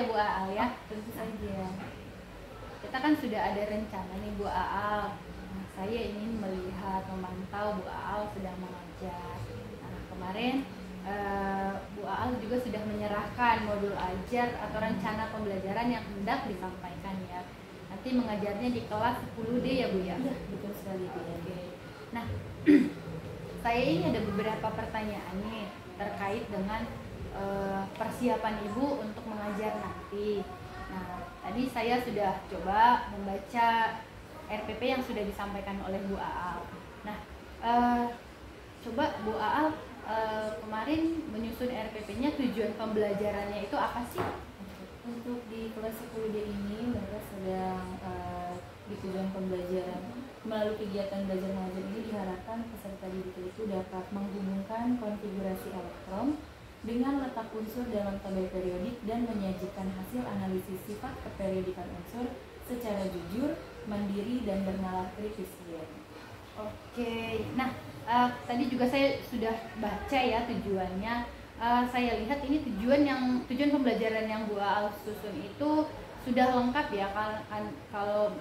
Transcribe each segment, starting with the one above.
ya Bu Aal ya. Tentu saja. Kita kan sudah ada rencana nih Bu Aal. Nah, saya ingin melihat, memantau Bu Aal sedang mengajar. Nah, kemarin Bu Aal juga sudah menyerahkan modul ajar atau rencana pembelajaran yang hendak disampaikan ya. Nanti mengajarnya di kelas 10D ya Bu ya? Iya, betul sekali Bu. Oke. Nah, saya ini ada beberapa pertanyaan nih terkait dengan persiapan Ibu untuk mengajar nanti. Nah, tadi saya sudah coba membaca RPP yang sudah disampaikan oleh Bu Aal. Nah, coba Bu Aal kemarin menyusun RPP-nya, tujuan pembelajarannya itu apa sih? Untuk di kelas 10D ini mereka sedang di tujuan pembelajaran melalui kegiatan belajar mengajar ini diharapkan peserta didik itu dapat menghubungkan konfigurasi elektron dengan letak unsur dalam tabel periodik dan menyajikan hasil analisis sifat keperiodikan unsur secara jujur, mandiri, dan bernalar kritis. Oke, nah tadi juga saya sudah baca ya tujuannya. Saya lihat ini tujuan pembelajaran yang Bu Aal susun itu sudah lengkap ya. Kalau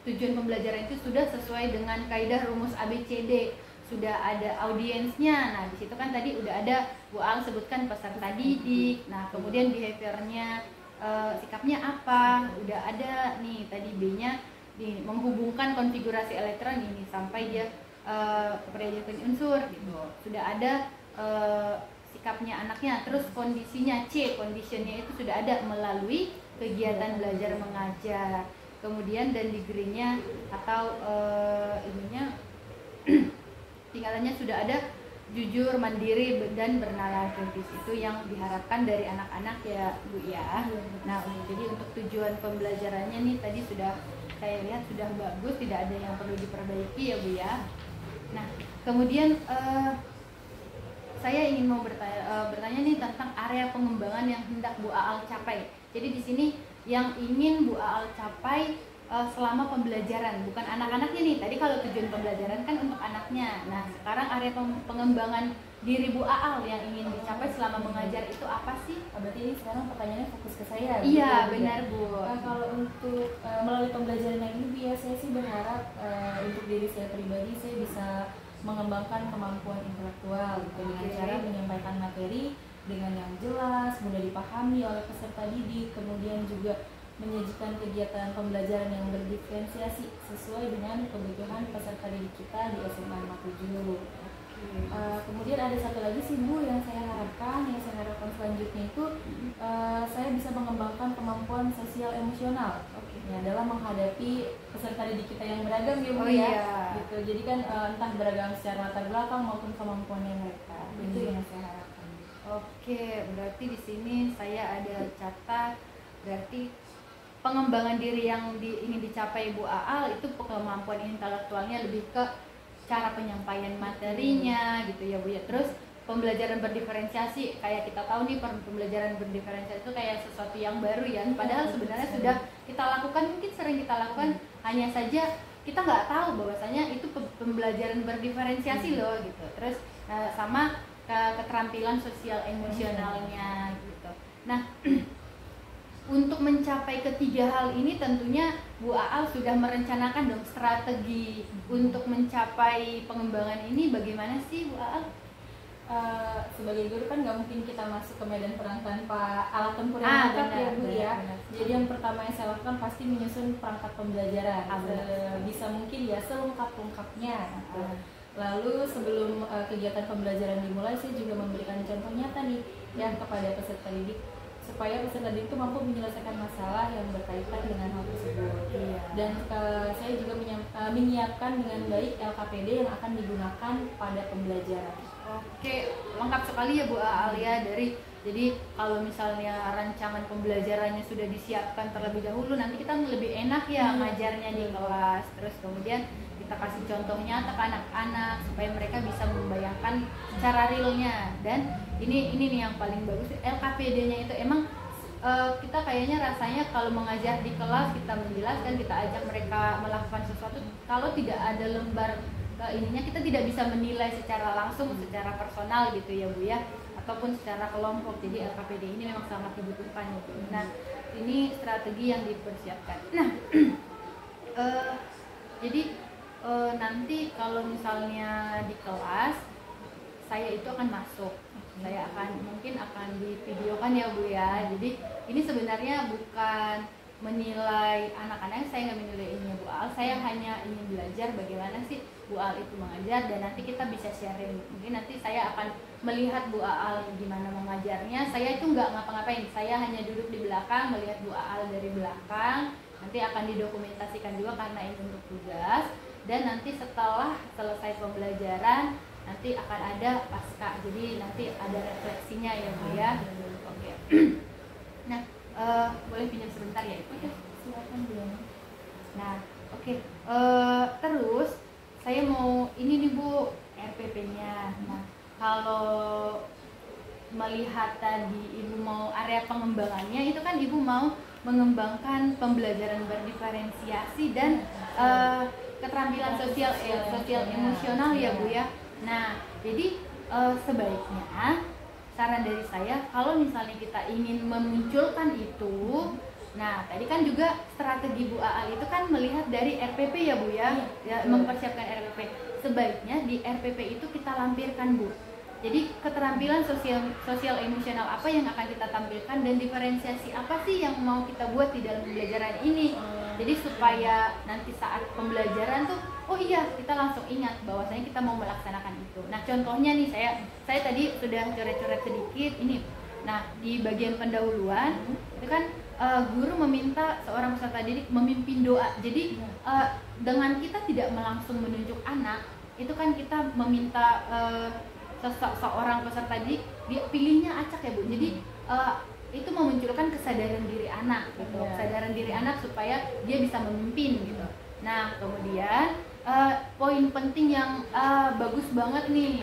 tujuan pembelajaran itu sudah sesuai dengan kaidah rumus ABCD, sudah ada audiensnya. Nah, di situ kan tadi udah ada Bu Aal sebutkan peserta didik. Nah, kemudian behaviornya, sikapnya apa? Udah ada nih tadi B-nya menghubungkan konfigurasi elektron ini sampai dia keperiodikan unsur gitu. Sudah ada sikapnya anaknya, terus kondisinya C, conditionnya itu sudah ada melalui kegiatan belajar mengajar. Kemudian dan degree-nya atau ininya tinggalannya sudah ada jujur, mandiri, dan bernalar kritis. Itu yang diharapkan dari anak-anak ya Bu ya. Nah, jadi untuk tujuan pembelajarannya nih tadi sudah saya lihat sudah bagus, tidak ada yang perlu diperbaiki ya Bu ya. Nah, kemudian saya ingin mau bertanya nih tentang area pengembangan yang hendak Bu Aal capai. Jadi di sini yang ingin Bu Aal capai selama pembelajaran, bukan anak-anaknya nih. Tadi kalau tujuan pembelajaran kan untuk anaknya. Nah, sekarang area pengembangan diri Bu Aal yang ingin dicapai selama mengajar itu apa sih? Berarti ini sekarang pertanyaannya fokus ke saya. Iya, benar Bu. Kalau untuk melalui pembelajaran yang ini biasanya sih berharap untuk diri saya pribadi saya bisa mengembangkan kemampuan intelektual gitu, dengan cara menyampaikan materi dengan yang jelas, mudah dipahami oleh peserta didik, kemudian juga menyajikan kegiatan pembelajaran yang berdiferensiasi sesuai dengan kebutuhan peserta didik kita di SMA 57. Kemudian ada satu lagi sih Bu yang saya harapkan selanjutnya itu saya bisa mengembangkan kemampuan sosial emosional ya, dalam menghadapi peserta didik kita yang beragam ya Bu ya. Gitu. Jadi kan entah beragam secara latar belakang maupun kemampuannya mereka. Itu yang saya harapkan. Oke, berarti di sini saya ada catat, berarti pengembangan diri yang ingin dicapai Bu Aal itu kemampuan intelektualnya lebih ke cara penyampaian materinya gitu ya Bu ya. Terus pembelajaran berdiferensiasi, kayak kita tahu nih pembelajaran berdiferensiasi itu kayak sesuatu yang baru ya, padahal sebenarnya sudah kita lakukan, mungkin sering kita lakukan, hanya saja kita nggak tahu bahwasanya itu pembelajaran berdiferensiasi loh gitu. Terus sama keterampilan sosial emosionalnya gitu. Nah, untuk mencapai ketiga hal ini tentunya Bu Aal sudah merencanakan dong strategi untuk mencapai pengembangan ini. Bagaimana sih Bu Aal? Sebagai guru kan nggak mungkin kita masuk ke medan perang tanpa alat tempur yang lengkap ya Bu ya. Jadi yang pertama yang saya lakukan pasti menyusun perangkat pembelajaran bisa mungkin ya selengkap-lengkapnya. Lalu sebelum kegiatan pembelajaran dimulai, saya juga memberikan contoh nyata nih ya kepada peserta didik supaya peserta didik itu mampu menyelesaikan masalah yang berkaitan dengan hal tersebut. Dan saya juga menyiapkan dengan baik LKPD yang akan digunakan pada pembelajaran. Oke, lengkap sekali ya Bu Aal ya. Jadi kalau misalnya rancangan pembelajarannya sudah disiapkan terlebih dahulu, nanti kita lebih enak ya ngajarnya di kelas. Terus kemudian kita kasih contoh nyata ke anak-anak supaya mereka bisa membayangkan secara realnya. Dan ini nih yang paling bagus, LKPD-nya itu emang kita kayaknya rasanya kalau mengajar di kelas kita menjelaskan, kita ajak mereka melakukan sesuatu, kalau tidak ada lembar ininya kita tidak bisa menilai secara langsung, secara personal gitu ya Bu ya. ataupun secara kelompok. Jadi LKPD ini memang sangat dibutuhkan gitu. Nah, ini strategi yang dipersiapkan. Nah, jadi nanti kalau misalnya di kelas saya itu akan masuk, saya mungkin akan divideokan ya Bu ya. Jadi ini sebenarnya bukan menilai anak-anak, saya nggak menilai ini Bu Al, saya hanya ingin belajar bagaimana sih Bu Al itu mengajar, dan nanti kita bisa sharing. Mungkin nanti saya akan melihat Bu Al gimana mengajarnya. Saya itu nggak ngapa-ngapain, saya hanya duduk di belakang melihat Bu Al dari belakang. Nanti akan didokumentasikan juga karena ini untuk tugas, dan nanti setelah selesai pembelajaran nanti akan ada pasca, jadi nanti ada refleksinya ya Bu ya. Oke. Nah, boleh pinjam sebentar ya Ibu ya? Silakan Bu. Nah, oke. Terus saya mau ini nih Bu, RPP-nya. Nah, kalau melihat tadi Ibu mau area pengembangannya, itu kan Ibu mau mengembangkan pembelajaran berdiferensiasi dan keterampilan sosial emosional ya Bu ya. Nah, jadi sebaiknya saran dari saya, kalau misalnya kita ingin memunculkan itu, nah tadi kan juga strategi Bu Aal itu kan melihat dari RPP ya Bu ya, mempersiapkan RPP. Sebaiknya di RPP itu kita lampirkan Bu. Jadi keterampilan sosial emosional apa yang akan kita tampilkan, dan diferensiasi apa sih yang mau kita buat di dalam pembelajaran ini. Jadi supaya nanti saat pembelajaran tuh, oh iya, kita langsung ingat bahwasanya kita mau melaksanakan itu. Nah, contohnya nih, saya tadi sudah coret-coret sedikit ini. Nah, di bagian pendahuluan itu kan guru meminta seorang peserta didik memimpin doa. Jadi dengan kita tidak langsung menunjuk anak, itu kan kita meminta seorang peserta didik, dia pilihnya acak ya Bu. Jadi itu memunculkan kesadaran diri anak gitu. Kesadaran diri anak supaya dia bisa memimpin gitu. Nah, kemudian poin penting yang bagus banget nih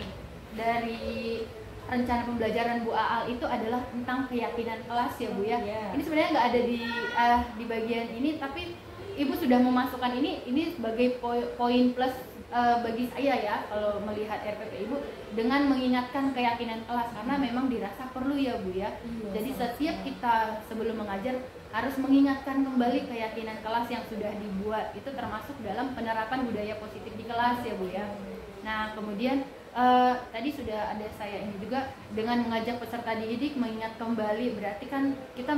dari rencana pembelajaran Bu Aal itu adalah tentang keyakinan kelas ya Bu ya. Ini sebenarnya nggak ada di bagian ini, tapi Ibu sudah memasukkan ini sebagai poin plus bagi saya ya, kalau melihat RPP Ibu, dengan mengingatkan keyakinan kelas, karena memang dirasa perlu ya Bu ya. Jadi setiap kita sebelum mengajar harus mengingatkan kembali keyakinan kelas yang sudah dibuat, itu termasuk dalam penerapan budaya positif di kelas ya Bu ya. Nah, kemudian tadi sudah ada saya ini juga, dengan mengajak peserta didik mengingat kembali, berarti kan kita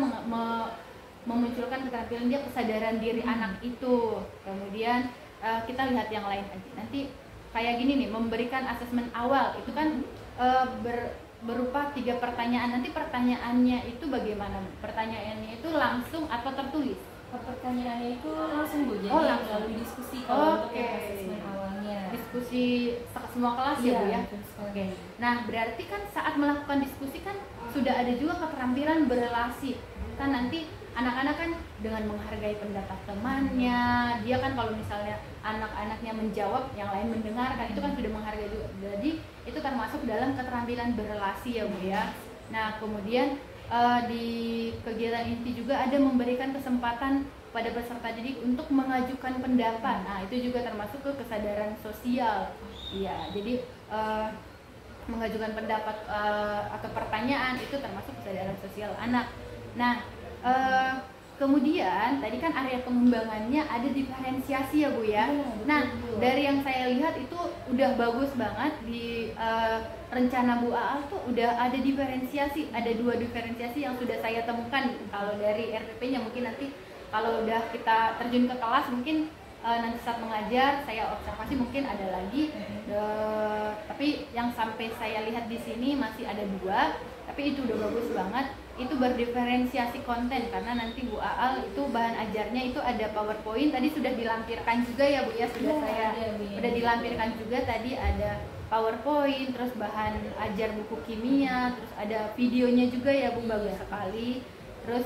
memunculkan keterampilan dia, kesadaran diri anak itu. Kemudian kita lihat yang lain aja. Nanti kayak gini nih, memberikan asesmen awal itu kan berupa 3 pertanyaan. Nanti pertanyaannya itu bagaimana? Pertanyaannya itu langsung atau tertulis? Pertanyaannya itu langsung Bu, jadi langsung melalui diskusi kalau untuk asesmen awalnya. Diskusi semua kelas ya Bu ya. Oke. Nah, berarti kan saat melakukan diskusi kan sudah ada juga keterampilan berelasi. Kan nanti anak-anak kan dengan menghargai pendapat temannya, dia kan kalau misalnya anak-anaknya menjawab, yang lain mendengarkan, itu kan sudah menghargai juga. Jadi itu termasuk dalam keterampilan berelasi ya Bu ya. Nah, kemudian di kegiatan inti juga ada memberikan kesempatan pada peserta didik untuk mengajukan pendapat. Nah, itu juga termasuk ke kesadaran sosial. Iya, jadi mengajukan pendapat atau pertanyaan itu termasuk kesadaran sosial anak. Nah, kemudian tadi kan area pengembangannya ada diferensiasi ya Bu ya. Nah, dari yang saya lihat itu udah bagus banget di rencana Bu Aal tuh udah ada diferensiasi, ada 2 diferensiasi yang sudah saya temukan. Kalau dari RPP-nya mungkin nanti kalau udah kita terjun ke kelas, mungkin nanti saat mengajar saya observasi mungkin ada lagi. Tapi yang sampai saya lihat di sini masih ada 2, tapi itu udah bagus banget. Itu berdiferensiasi konten, karena nanti Bu Aal itu bahan ajarnya itu ada PowerPoint, tadi sudah dilampirkan juga ya Bu ya, sudah dilampirkan juga tadi, ada PowerPoint, terus bahan ajar buku kimia, terus ada videonya juga ya Bu, bagus sekali. Terus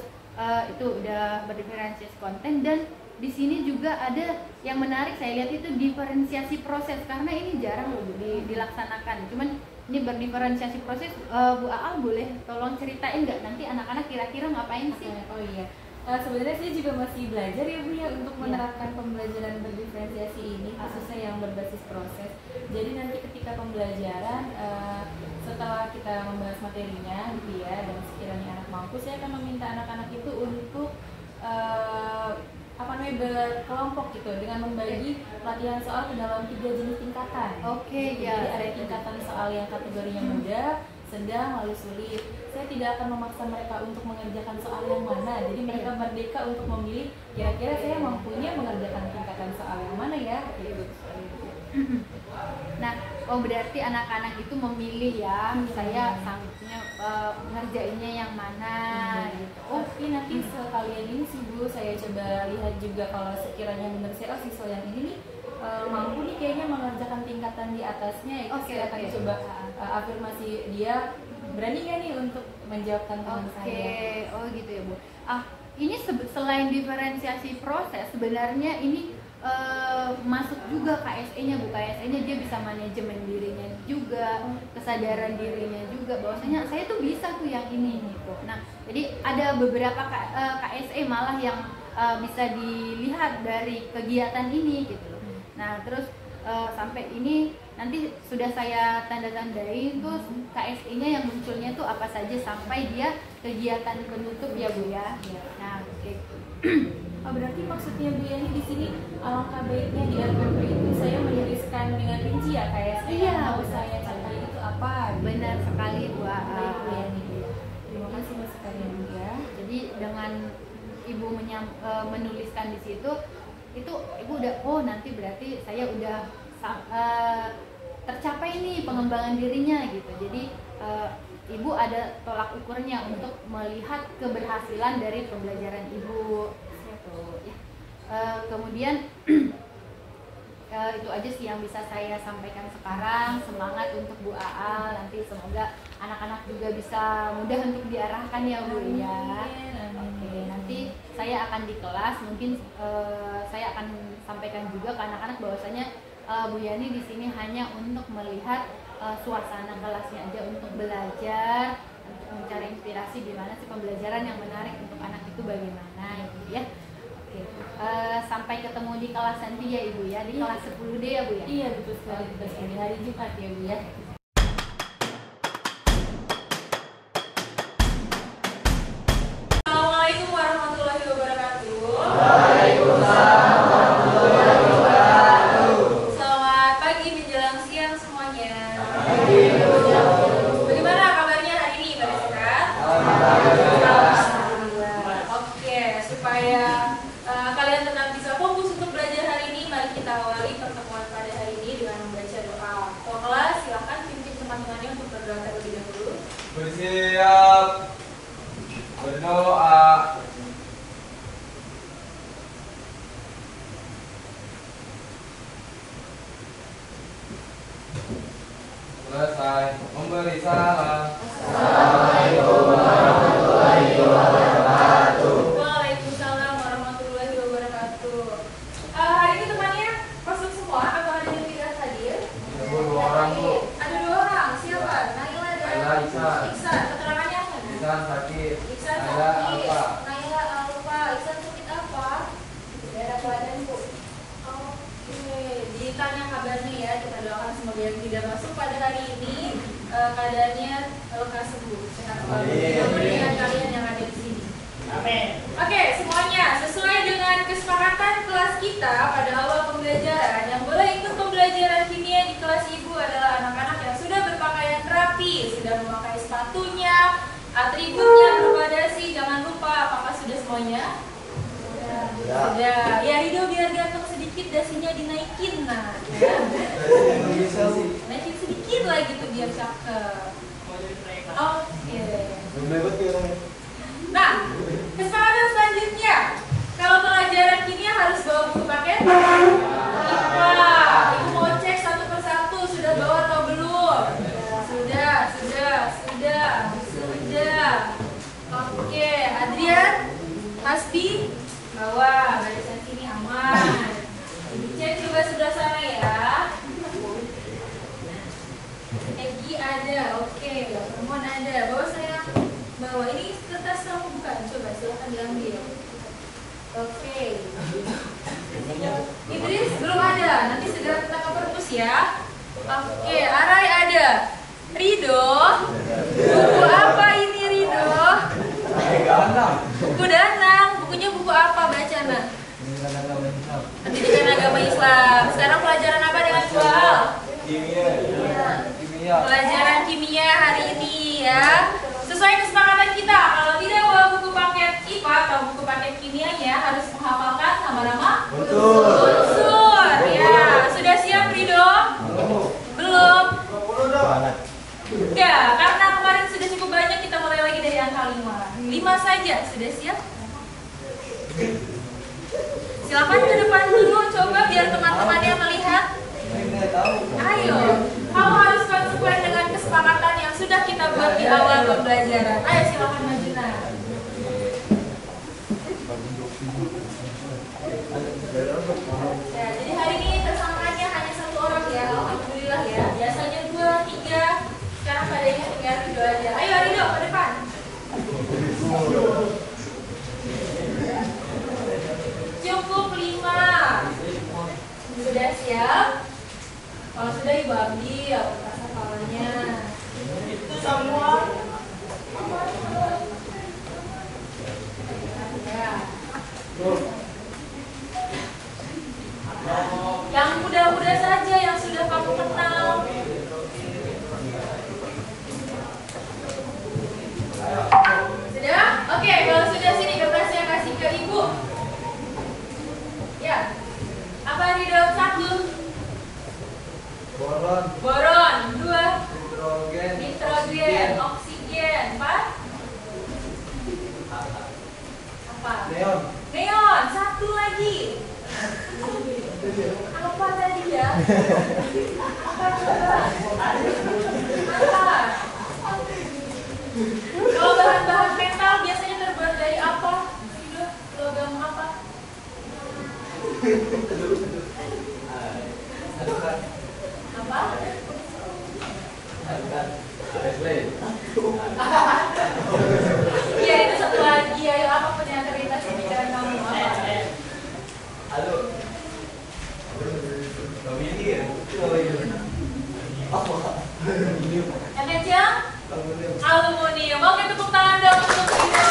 itu udah berdiferensiasi konten, dan di sini juga ada yang menarik saya lihat itu diferensiasi proses, karena ini jarang loh dilaksanakan. Cuman ini berdiferensiasi proses, Bu Aal boleh tolong ceritain nggak nanti anak-anak kira-kira ngapain sih? Oh iya, Sebenarnya saya juga masih belajar ya Bu ya untuk menerapkan pembelajaran berdiferensiasi ini, khususnya yang berbasis proses. Jadi nanti ketika pembelajaran setelah kita membahas materinya gitu ya, dan sekiranya anak mampu, saya akan meminta anak-anak itu untuk berkelompok gitu dengan membagi latihan soal ke dalam 3 jenis tingkatan. Ya. Jadi ada tingkatan soal yang kategorinya mudah, sedang, lalu sulit. Saya tidak akan memaksa mereka untuk mengerjakan soal yang mana. Jadi mereka merdeka untuk memilih kira-kira saya mampunya mengerjakan tingkatan soal yang mana ya. Nah, berarti anak-anak itu memilih ya, saya sanggupnya ngerjainnya yang mana gitu. Tapi nanti sekalian ini sih Bu, saya coba lihat juga kalau sekiranya benar saya siswa yang ini nih mampu nih kayaknya mengerjakan tingkatan di atasnya. Saya akan coba afirmasi dia, berani nggak nih untuk menjawab tantangan saya. Gitu ya Bu. Ini selain diferensiasi proses, sebenarnya ini masuk juga KSE-nya Bu. KSE-nya dia bisa manajemen dirinya juga, kesadaran dirinya juga, bahwasanya saya tuh bisa tuh yang ini gitu. Nah, jadi ada beberapa KSE malah yang bisa dilihat dari kegiatan ini gitu loh. Nah, terus sampai ini nanti sudah saya tanda-tandain terus KSE-nya yang munculnya tuh apa saja sampai dia kegiatan penutup ya Bu ya. Nah, berarti maksudnya Bu Yani di sini alangkah baiknya di RPP itu saya menuliskan dengan rinci ya KSE yang mau saya capai itu apa? Benar sekali Bu. Baik Bu Yani. Terima kasih masukannya Bu ya. Jadi dengan Ibu menuliskan di situ itu Ibu udah nanti berarti saya udah tercapai nih pengembangan dirinya gitu. Jadi Ibu ada tolak ukurnya untuk melihat keberhasilan dari pembelajaran Ibu. Kemudian itu aja sih yang bisa saya sampaikan sekarang. Semangat untuk Bu Aal, nanti semoga anak-anak juga bisa mudah untuk diarahkan ya Bu ya. Nanti saya akan di kelas, mungkin saya akan sampaikan juga ke anak-anak bahwasanya Bu Yani di sini hanya untuk melihat suasana kelasnya aja, untuk belajar, untuk mencari inspirasi di mana sih pembelajaran yang menarik untuk anak itu bagaimana gitu ya. Sampai ketemu di kelas nanti ya Ibu ya, di kelas 10D ya Bu ya. Iya betul sekali, hari Jumat ya Bu ya. Assalamualaikum warahmatullahi wabarakatuh. Waalaikumsalam warahmatullahi wabarakatuh. Selamat pagi menjelang siang semuanya. Pagi. Bagaimana kabarnya hari ini? Pada sehat? Alhamdulillah. Oke, supaya kalian tetap bisa fokus untuk belajar hari ini, mari kita awali pertemuan pada hari ini dengan membaca doa. Kelas, silakan pimpin teman-temannya untuk berdoa terlebih dahulu. Bersiap berdoa. Selesai memberi salam. Assalamualaikum warahmatullahi wabarakatuh. Waalaikumsalam warahmatullahi wabarakatuh. Hari ini temannya masuk semua atau ada yang tidak hadir? Ada 2 orang Bu. Ada 2 orang. Siapa? Naila dan Iksan. Iksan. Keterangannya apa? Iksan sakit. Iksan Naila sakit. apa? Naila Alfa. Iksan sakit apa? Tidak ada badan Bu. Oke. Ditanya kabarnya ya. Kita doakan semoga yang tidak masuk pada hari ini keadaannya lekas sembuh. Sehat selalu. Dengan kalian yang ada di sini. Amin. Oke, semuanya sesuai dengan kesepakatan kelas kita pada awal pembelajaran, yang boleh ikut pembelajaran kimia di kelas Ibu adalah anak-anak yang sudah berpakaian rapi, sudah memakai sepatunya, atributnya berupa dasi. Jangan lupa, apakah sudah semuanya? Sudah. Ya, Rido biar ganteng sedikit, dasinya dinaikin. Nah, ya. Naikin sedikit lagi tuh biar cakep. Oke. Nah, kesepakatan selanjutnya, kalau pelajaran kimia harus bawa buku paket IPA. Ibu mau cek satu persatu, sudah bawa atau belum? Sudah. Oke, Adrian, Hasbi, bawa. Barisan sini aman. Ibu cek juga sebelah sana ya. Egi ada, oke. Perempuan ada, bawa saya. Bawa ini kertas kamu bukan? Coba silakan diambil. Oke. Idris belum ada. Nanti segera kita ke perpus ya. Oke, Arai ada. Rido. Buku apa ini Rido? Buku Danang. Bukunya buku apa bacana? Pendidikan Agama Islam. Sekarang pelajaran apa dengan dua hal? Kimia. Pelajaran kimia hari ini ya. Sesuai kesepakatan kita, kalau tidak bawa buku paket IPA atau buku paket kimianya harus menghafalkan nama-nama unsur. Ya, sudah siap Rido? Belum? Ya, karena kemarin sudah cukup banyak, kita mulai lagi dari angka 5. 5 saja, sudah siap? Silakan ke depan dulu, coba biar teman-temannya melihat. Ayo, kamu harus konsekuen dengan kesepakatan yang sudah kita buat di awal pembelajaran. Ayo silakan maju nah. Ya, jadi hari ini tersangkanya hanya 1 orang ya, alhamdulillah ya. Biasanya 2, 3, sekarang padanya tinggal Rido aja. Ayo Rido ke depan. Cukup 5. Sudah siap? Kalau sudah ibu ambil, rasa palanya. Itu semua. Ya. Yang muda-muda saja yang sudah kamu kenal. Sudah? Oke, kalau sudah sini kertasnya kasih ke ibu. Ya. Apa Rido? 1. Boron. 2. Nitrogen. Oksigen. 4. Apa? Neon. 1 lagi. Apa tadi ya? Apa coba? Apa? Kalau bahan-bahan metal biasanya terbuat dari apa? Logam apa? Apa? Iya, itu satu lagi. Ayo, apapun yang terlintas di pikiran kamu. Apa? Yang kecil? Aluminium. Oke, tepuk tangan dong untuk Rido.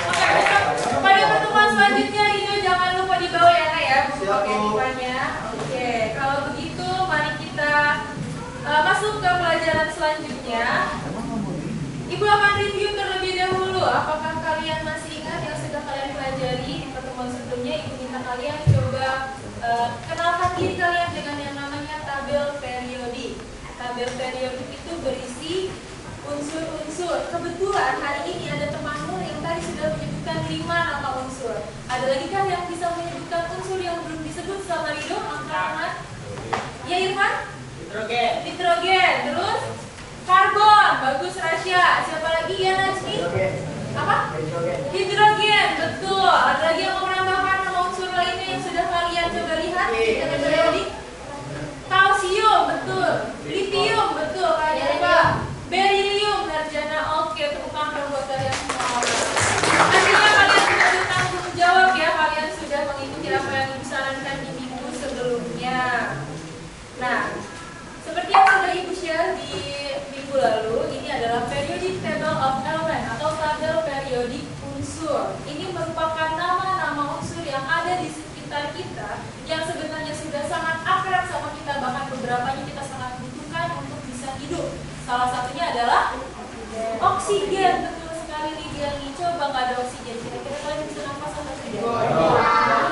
Oke, besok pada pertemuan selanjutnya Rido jangan lupa dibawa ya Kak ya buku paket IPA-nya. Oke, kalau begitu mari kita masuk ke pelajaran selanjutnya. Ibu akan review terlebih dahulu. Apakah kalian masih ingat yang sudah kalian pelajari di pertemuan sebelumnya? Ibu minta kalian coba kenalkan diri kalian dengan yang namanya tabel periodik. Tabel periodik itu berisi unsur-unsur. Kebetulan hari ini ada temanmu yang tadi sudah menyebutkan 5 nama unsur. Ada lagi kan yang bisa menyebutkan unsur yang belum disebut sama Rido? Angkat. Ya Irfan? Nitrogen. Terus karbon. Bagus Rasya. Siapa lagi ya Najmi? Apa? Hidrogen. Betul. Ada lagi yang mau menambahkan nama unsur lainnya yang sudah kalian coba lihat di tabel periodik? Kalsium. Betul. Lithium. Betul. Kalian apa? Berilium. Narjana. Oke, tepuk tangan buat kalian semua. Artinya kalian sudah bertanggung jawab ya. Kalian sudah mengikuti apa yang disarankan di minggu sebelumnya. Nah, seperti yang sudah Ibu share di minggu lalu, ini adalah periodic table of element atau tabel periodik unsur. Ini merupakan nama-nama unsur yang ada di sekitar kita yang sebenarnya sudah sangat akrab sama kita, bahkan beberapanya kita sangat butuhkan untuk bisa hidup. Salah satunya adalah oksigen. Betul sekali Lidiani. Coba nggak ada oksigen, kira-kira kalian bisa nafas atau tidak?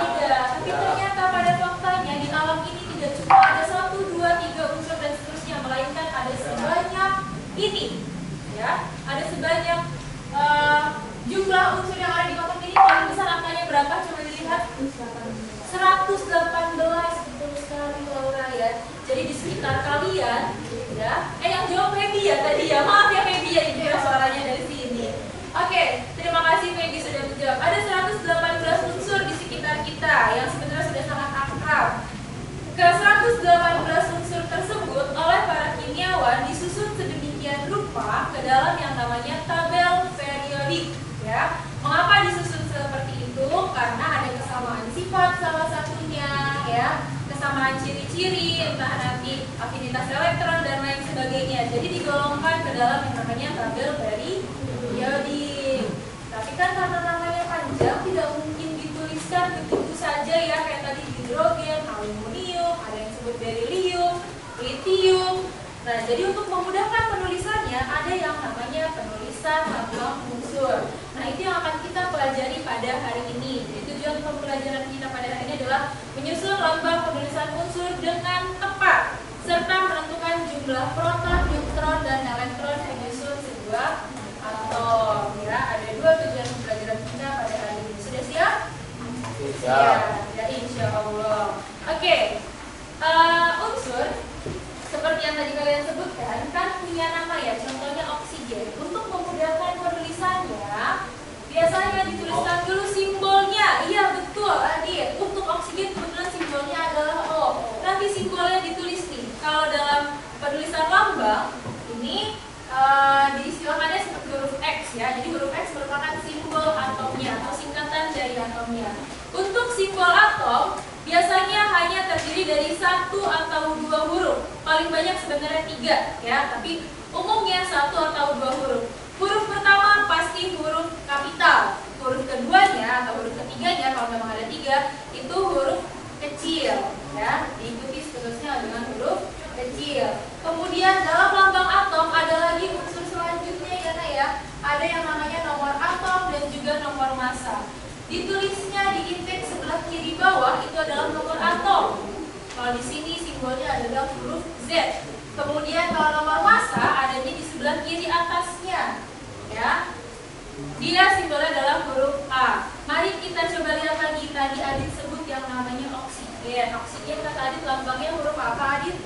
Tidak. Tapi ternyata pada faktanya di alam ini tidak cuma ada 1, 2, 3 unsur dan seterusnya, melainkan ada sebanyak ini. Ya, ada sebanyak jumlah unsur yang ada di kotak ini. Paling besar angkanya berapa? Coba dilihat. 118. Betul sekali Laura ya. Jadi di sekitar kalian ya. Yang jawab Feby ya tadi ya. Maaf ya Feby ya, itu ya suaranya dari sini. Oke, terima kasih Feby sudah menjawab. Ada 118 unsur di sekitar kita yang sebenarnya sudah sangat akrab. Ke 118 unsur tersebut oleh para kimiawan disusun sedemikian rupa ke dalam yang namanya tabel periodik ya. Mengapa disusun itu karena ada kesamaan sifat salah satunya ya, kesamaan ciri-ciri, entah nanti afinitas elektron dan lain sebagainya. Jadi digolongkan ke dalam yang namanya tabel periodik. Tapi kan karena namanya panjang, tidak mungkin dituliskan begitu saja ya, kayak tadi hidrogen, aluminium, ada yang disebut berilium, litium. Nah, jadi untuk memudahkan penulisannya ada yang namanya penulisan lambang unsur. Nah, itu yang akan kita pelajari pada hari ini. Jadi tujuan pembelajaran kita pada hari ini adalah menyusun lambang penulisan unsur dengan tepat serta menentukan jumlah proton, neutron, dan elektron menyusun sebuah atom. Ya, ada dua tujuan pembelajaran kita pada hari ini. Sudah siap? Siap. Ya, insya Allah. Oke, unsur seperti yang tadi kalian sebutkan kan punya nama ya, contohnya oksigen. Untuk memudahkan penulisannya, biasanya dituliskan dulu simbolnya. Iya betul, Adit. Untuk oksigen kebetulan simbolnya adalah O. Nanti simbolnya ditulis nih. Kalau dalam penulisan lambang ini diistilahkannya seperti huruf X ya. Jadi huruf X merupakan simbol atomnya atau singkatan dari atomnya. Untuk simbol atom biasanya hanya terdiri dari 1 atau 2 huruf. Paling banyak sebenarnya 3 ya, tapi umumnya 1 atau 2 huruf. Huruf pertama pasti huruf kapital. Huruf keduanya atau huruf ketiganya kalau memang ada 3 itu huruf kecil ya, diikuti seterusnya dengan huruf kecil. Kemudian dalam lambang atom ada lagi unsur selanjutnya ya Nak ya. Ada yang namanya nomor atom dan juga nomor massa. Ditulisnya di indeks sebelah kiri bawah itu adalah nomor atom. Kalau di sini simbolnya adalah huruf Z. Kemudian kalau nomor massa adanya di sebelah kiri atasnya, ya. Dia simbolnya adalah huruf A. Mari kita coba lihat lagi. Tadi Adit sebut yang namanya oksigen. Oksigen kata Adit lambangnya huruf apa Adit?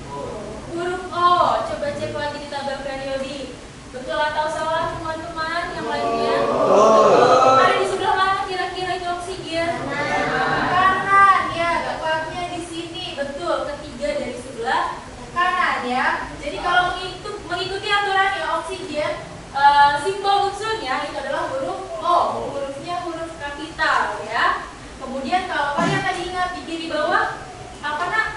Huruf O. Coba cek lagi di tabel periodik. Betul atau salah teman-teman yang lainnya? Ada di sebelah mana kira-kira itu oksigen? Kanan ya, tepatnya di sini. Betul, ketiga dari sebelah kanan ya. Jadi kalau mengikuti aturannya oksigen, simbol unsurnya itu adalah huruf O. Hurufnya huruf kapital ya. Kemudian kalau kalian tadi ingat di kiri bawah apa Nak?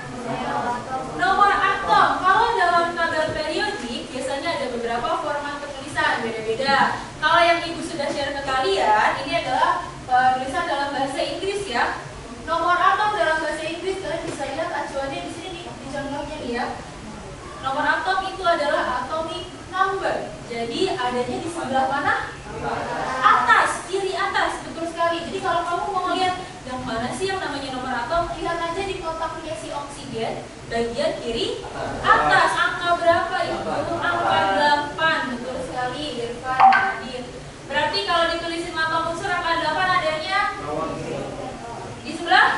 Nomor atom. Kalau dalam tabel periodik biasanya ada beberapa format penulisan beda-beda. Kalau yang Ibu sudah share ke kalian, ini adalah tulisan dalam bahasa Inggris ya. Nomor atom dalam bahasa Inggris kalian bisa lihat acuannya di sini nih, di contohnya nih ya. Nomor atom itu adalah atomic number. Jadi adanya di sebelah mana? Atas, kiri atas, betul sekali. Jadi kalau kamu mau lihat yang mana sih yang namanya nomor atom, lihat aja di kotaknya si oksigen, bagian kiri atas. Angka berapa itu? Angka 8, betul sekali Irfan, Nadine. Berarti kalau ditulisin lambang unsur angka 8 adanya di sebelah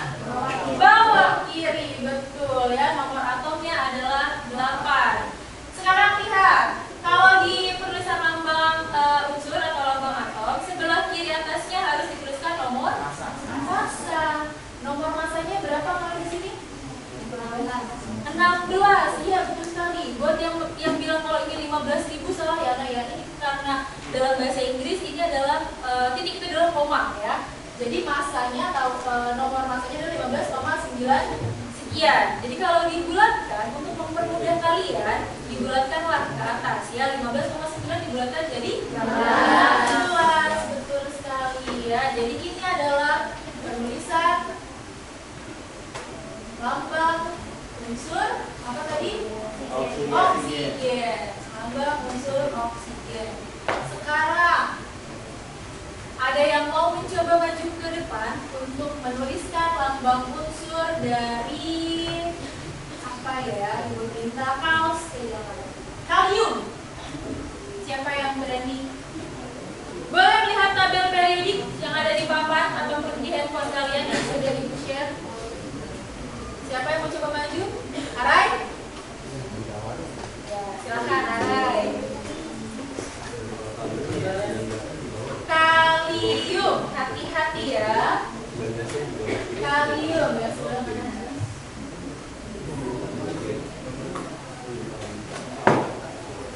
bawah kiri, betul ya. Nomor atomnya adalah 8. Sekarang lihat, kalau di penulisan lambang unsur atau lambang atom, sebelah kiri atasnya harus dituliskan nomor massa. Nomor massanya berapa kalau di sini? 16. Iya betul sekali. Buat yang bilang kalau ini 15.000 salah ya Nah ya. Ini karena dalam bahasa Inggris ini adalah titik itu adalah koma ya. Jadi massanya atau nomor massanya adalah 15,9 sekian. Jadi kalau dibulatkan untuk mempermudah kalian, dibulatkanlah ke atas ya. 15,9 dibulatkan jadi 16. Betul sekali ya. Jadi ini adalah penulisan lambang unsur apa tadi? Oksigen. Lambang unsur oksigen. Sekarang ada yang mau mencoba maju ke depan untuk menuliskan lambang unsur dari apa ya? Ibu minta kalium. Siapa yang berani? Boleh lihat tabel periodik yang ada di papan ataupun di handphone kalian yang sudah Ibu share. Siapa yang mau coba maju? Arai? Ya, silakan Arai. Kalium, hati-hati ya. Kalium ya sudah mana?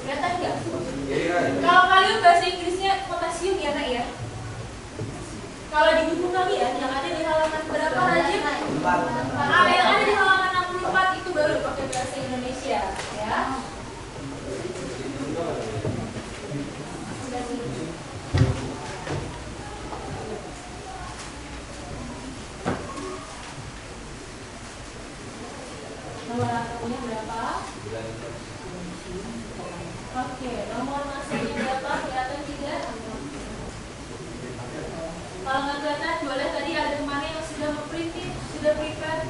Kelihatan nggak? Kalau kalium bahasa Inggrisnya potasium ya Nak ya. Kalau di buku kalian yang ada di halaman berapa Rajib? Yang ada di halaman 64 itu baru pakai bahasa Indonesia ya. Nomor atomnya berapa? Oke, nomor masanya berapa? Kelihatan tidak? Kalau nggak kelihatan, boleh tadi ada kemana yang sudah memprintin, sudah prepare?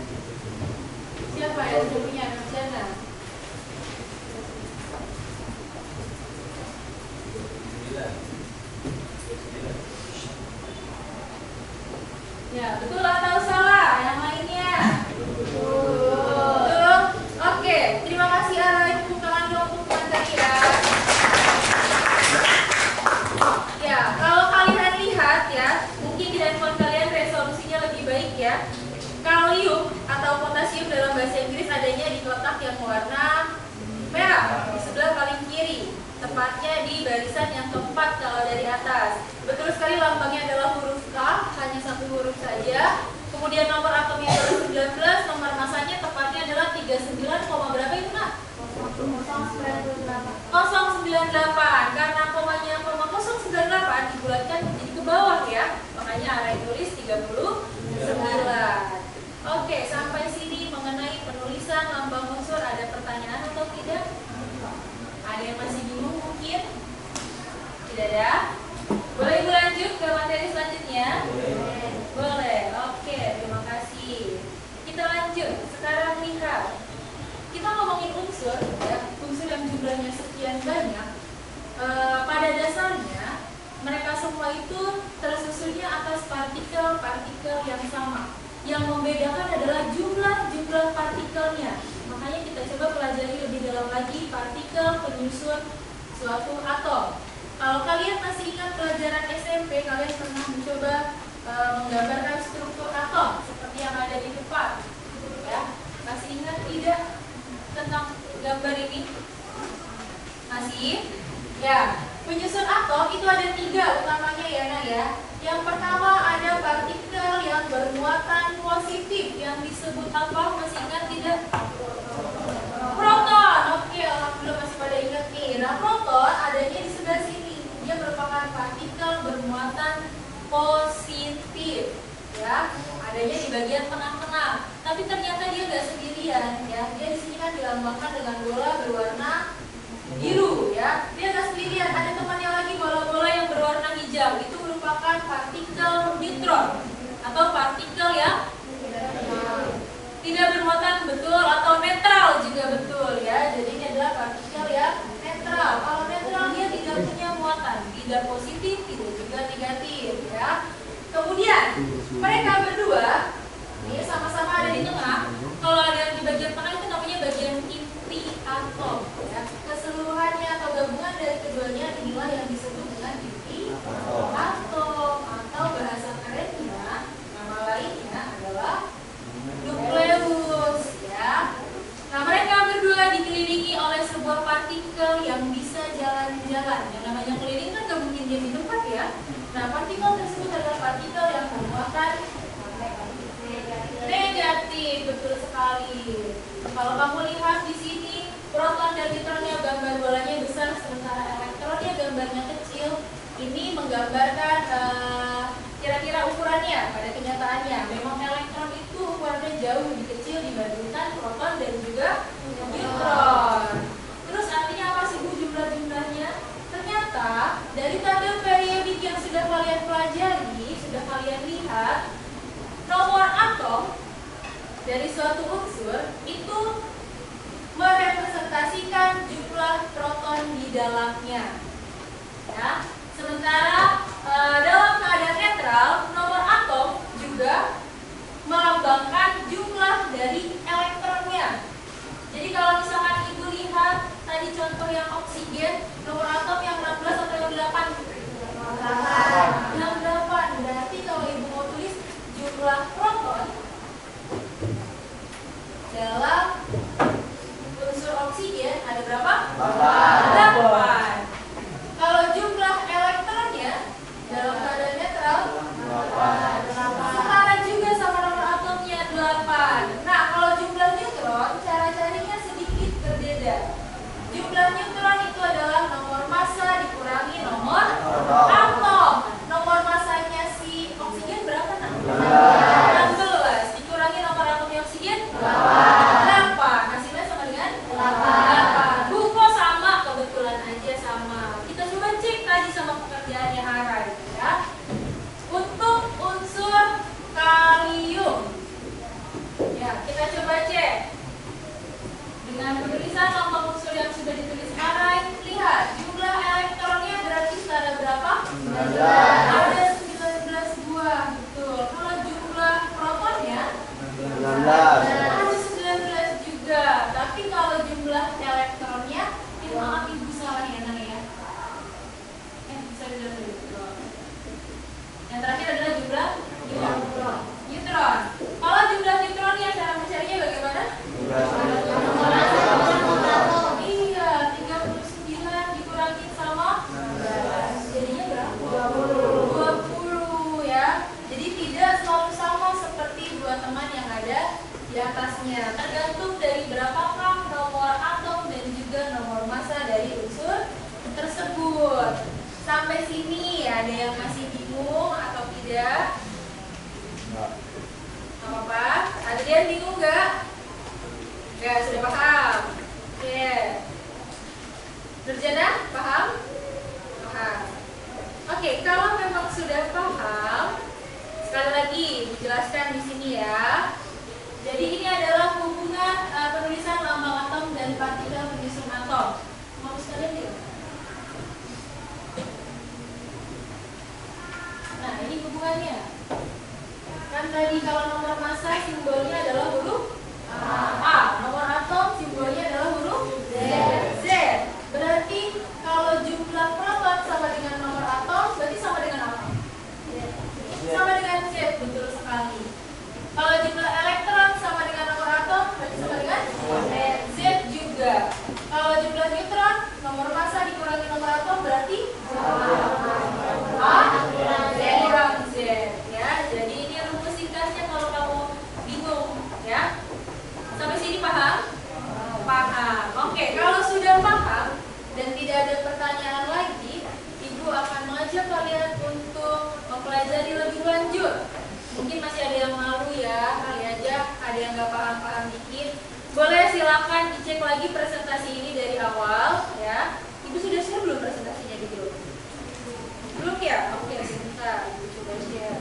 Siapa yang sudah punya sarjana? Ya, betul atau salah? Yang lainnya? Betul. Oke, terima kasih Ara. Tepuk tangan dong untuk materi ya. Ya, kalau kalian lihat ya, mungkin di handphone kalian resolusinya lebih baik ya. Kalium atau potasium dalam bahasa Inggris adanya di kotak yang warna merah di sebelah paling kiri, tepatnya di barisan yang keempat kalau dari atas. Betul sekali, lambangnya adalah huruf K, hanya satu huruf saja. Kemudian nomor atomnya adalah 19, nomor masanya tepatnya adalah 39, berapa itu nak? 098. Karena komanya 098 dibulatkan menjadi ke bawah ya, makanya Ara tulis 39. Oke, sampai sini mengenai penulisan lambang unsur ada pertanyaan atau tidak? Ada yang masih bingung mungkin? Tidak ada? Boleh Ibu lanjut ke materi selanjutnya? Boleh. Oke, terima kasih. Kita lanjut. Sekarang lihat. Kita ngomongin unsur ya, unsur yang jumlahnya sekian banyak. Pada dasarnya mereka semua itu tersusunnya atas partikel-partikel yang sama. Yang membedakan adalah jumlah partikelnya. Makanya kita coba pelajari lebih dalam lagi partikel penyusun suatu atom. Kalau kalian masih ingat pelajaran SMP, kalian pernah mencoba menggambarkan struktur atom seperti yang ada di depan. Ya, masih ingat tidak tentang gambar ini? Masih? Ya, penyusun atom itu ada 3 utamanya ya Nak ya. Yang pertama ada partikel yang bermuatan positif yang disebut apa? Masih ingat tidak? Proton. Oke, alhamdulillah masih pada ingat nih. Nah, proton adanya di sebelah sini. Dia merupakan partikel bermuatan positif. Ya, adanya di bagian tengah-tengah. Tapi ternyata dia nggak sendirian ya. Dia di sini kan dilambangkan dengan bola berwarna biru ya. Dia nggak sendirian. Ada temannya lagi bola-bola yang berwarna hijau. Itu merupakan partikel neutron atau partikel yang tidak bermuatan, betul, atau netral juga betul ya. Jadi ini adalah partikel yang netral. Kalau netral dia tidak punya muatan, tidak positif, tidak juga negatif ya. Kemudian mereka berdua ini sama-sama ada di tengah. Kalau ada yang di bagian tengah itu namanya bagian inti atom ya. Keseluruhannya atau gabungan dari keduanya inilah yang disebut dengan inti atom, atau bahasa kerennya nama lainnya adalah nukleus ya. Nah, mereka berdua dikelilingi oleh sebuah partikel yang bisa jalan-jalan. Yang namanya keliling kan gak mungkin dia di tempat ya. Nah, partikel tersebut adalah partikel yang bermuatan negatif, betul sekali. Kalau kamu lihat di sini, proton dan neutronnya gambar bolanya besar, sementara elektronnya gambarnya kecil. Ini menggambarkan kira-kira ukurannya pada kenyataannya. Memang elektron itu ukurannya jauh lebih kecil dibandingkan proton dan juga neutron. Terus artinya apa sih Bu jumlah-jumlahnya? Ternyata dari tabel periodik yang sudah kalian pelajari, sudah kalian lihat, nomor atom dari suatu unsur itu merepresentasikan jumlah proton di dalamnya. Ya. Sementara dalam keadaan netral, nomor atom juga melambangkan jumlah dari elektronnya. Jadi kalau misalkan Ibu lihat tadi contoh yang oksigen, nomor atom yang 16 atau yang 8? Yang 8. Berarti kalau Ibu mau tulis jumlah proton dalam unsur oksigen ada berapa? 8. Kalau jumlah Yang terakhir adalah jumlah neutron. Kalau jumlah neutronnya cara mencarinya bagaimana? Iya, 39 dikurangi sama 16. Jadinya berapa? 20 ya. Jadi tidak selalu sama seperti dua teman yang ada di atasnya. Tergantung dari berapakah nomor atom dan juga nomor massa dari unsur tersebut. Sampai sini ada yang masih bingung atau tidak? Nggak apa-apa. Adrian bingung nggak? Ya, sudah paham. Oke. Nurjana, paham? Paham. Oke, kalau memang sudah paham, sekali lagi dijelaskan di sini ya. Jadi ini adalah hubungan penulisan lambang atom dan partikel penyusun atom. Mau sekalian lihat? Nah, ini hubungannya. Kan tadi kalau nomor massa simbolnya adalah huruf A, nomor atom simbolnya adalah huruf Z. Berarti kalau jumlah proton sama dengan nomor atom, berarti sama dengan apa? Sama dengan Z, betul sekali. Kalau jumlah elektron sama dengan nomor atom, berarti sama dengan Z juga. Kalau jumlah neutron, nomor massa dikurangi nomor atom, berarti A kurang Z ya. Jadi ini rumus singkatnya kalau kamu bingung ya. Sampai sini paham? Paham. Oke, kalau sudah paham dan tidak ada pertanyaan lagi, Ibu akan mengajak kalian untuk mempelajari lebih lanjut. Mungkin masih ada yang malu ya, kali aja ada yang nggak paham-paham dikit. Boleh silakan dicek lagi presentasi ini dari awal ya. Ibu sudah share belum presentasinya di grup? Belum ya? Oke, sebentar Ibu coba share.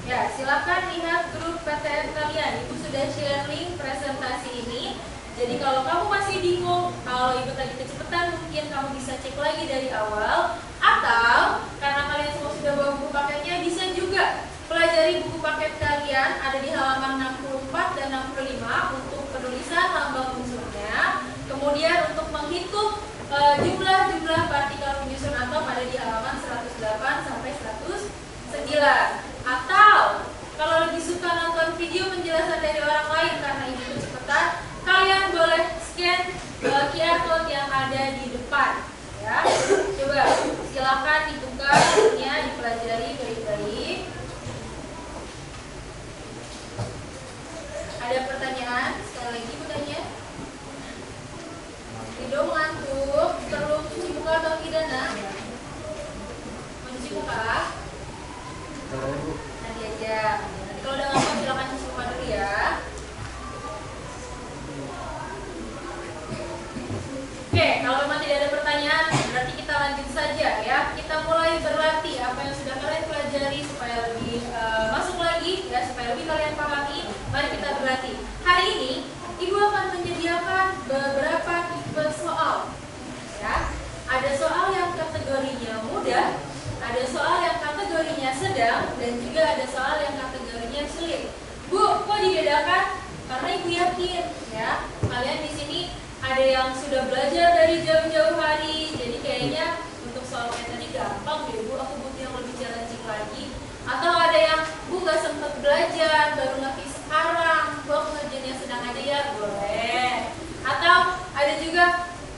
Ya, silakan lihat grup PTN kalian. Ibu sudah share link presentasi ini. Jadi kalau kamu masih bingung, kalau Ibu tadi kecepatan, mungkin kamu bisa cek lagi dari awal. Atau karena kalian semua sudah bawa buku paketnya, bisa juga pelajari buku paket kalian ada di halaman 64 dan 65 untuk penulisan lambang unsurnya. Kemudian untuk menghitung jumlah-jumlah partikel penyusun atom ada di halaman 108 sampai 109. Atau kalau lebih suka nonton video penjelasan dari orang lain karena Ibu kecepatan, kalian boleh scan QR code yang ada di depan ya. Coba silakan dibuka bukunya, dipelajari baik-baik. Ada pertanyaan? Sekali lagi bertanya. Rido mengantuk, perlu cuci muka atau tidak nak? Mencuci muka? Nanti aja. Nanti kalau udah ngapa silakan cuci muka dulu ya. Oke, kalau memang tidak ada pertanyaan, berarti kita lanjut saja ya. Kita mulai berlatih apa yang sudah kalian pelajari supaya lebih masuk lagi ya, supaya lebih kalian pahami. Mari kita berlatih. Hari ini Ibu akan menyediakan beberapa tipe soal. Ya, ada soal yang kategorinya mudah, ada soal yang kategorinya sedang, dan juga ada soal yang kategorinya sulit. Bu, kok dibedakan? Karena Ibu yakin ya, kalian di sini ada yang sudah belajar dari jauh-jauh hari, jadi kayaknya untuk soal kayak tadi gampang deh Bu, aku butuh yang lebih challenging lagi. Atau ada yang Bu gak sempet belajar, baru ngerti sekarang, Bu aku ngerjainnya sedang aja ya, boleh. Atau ada juga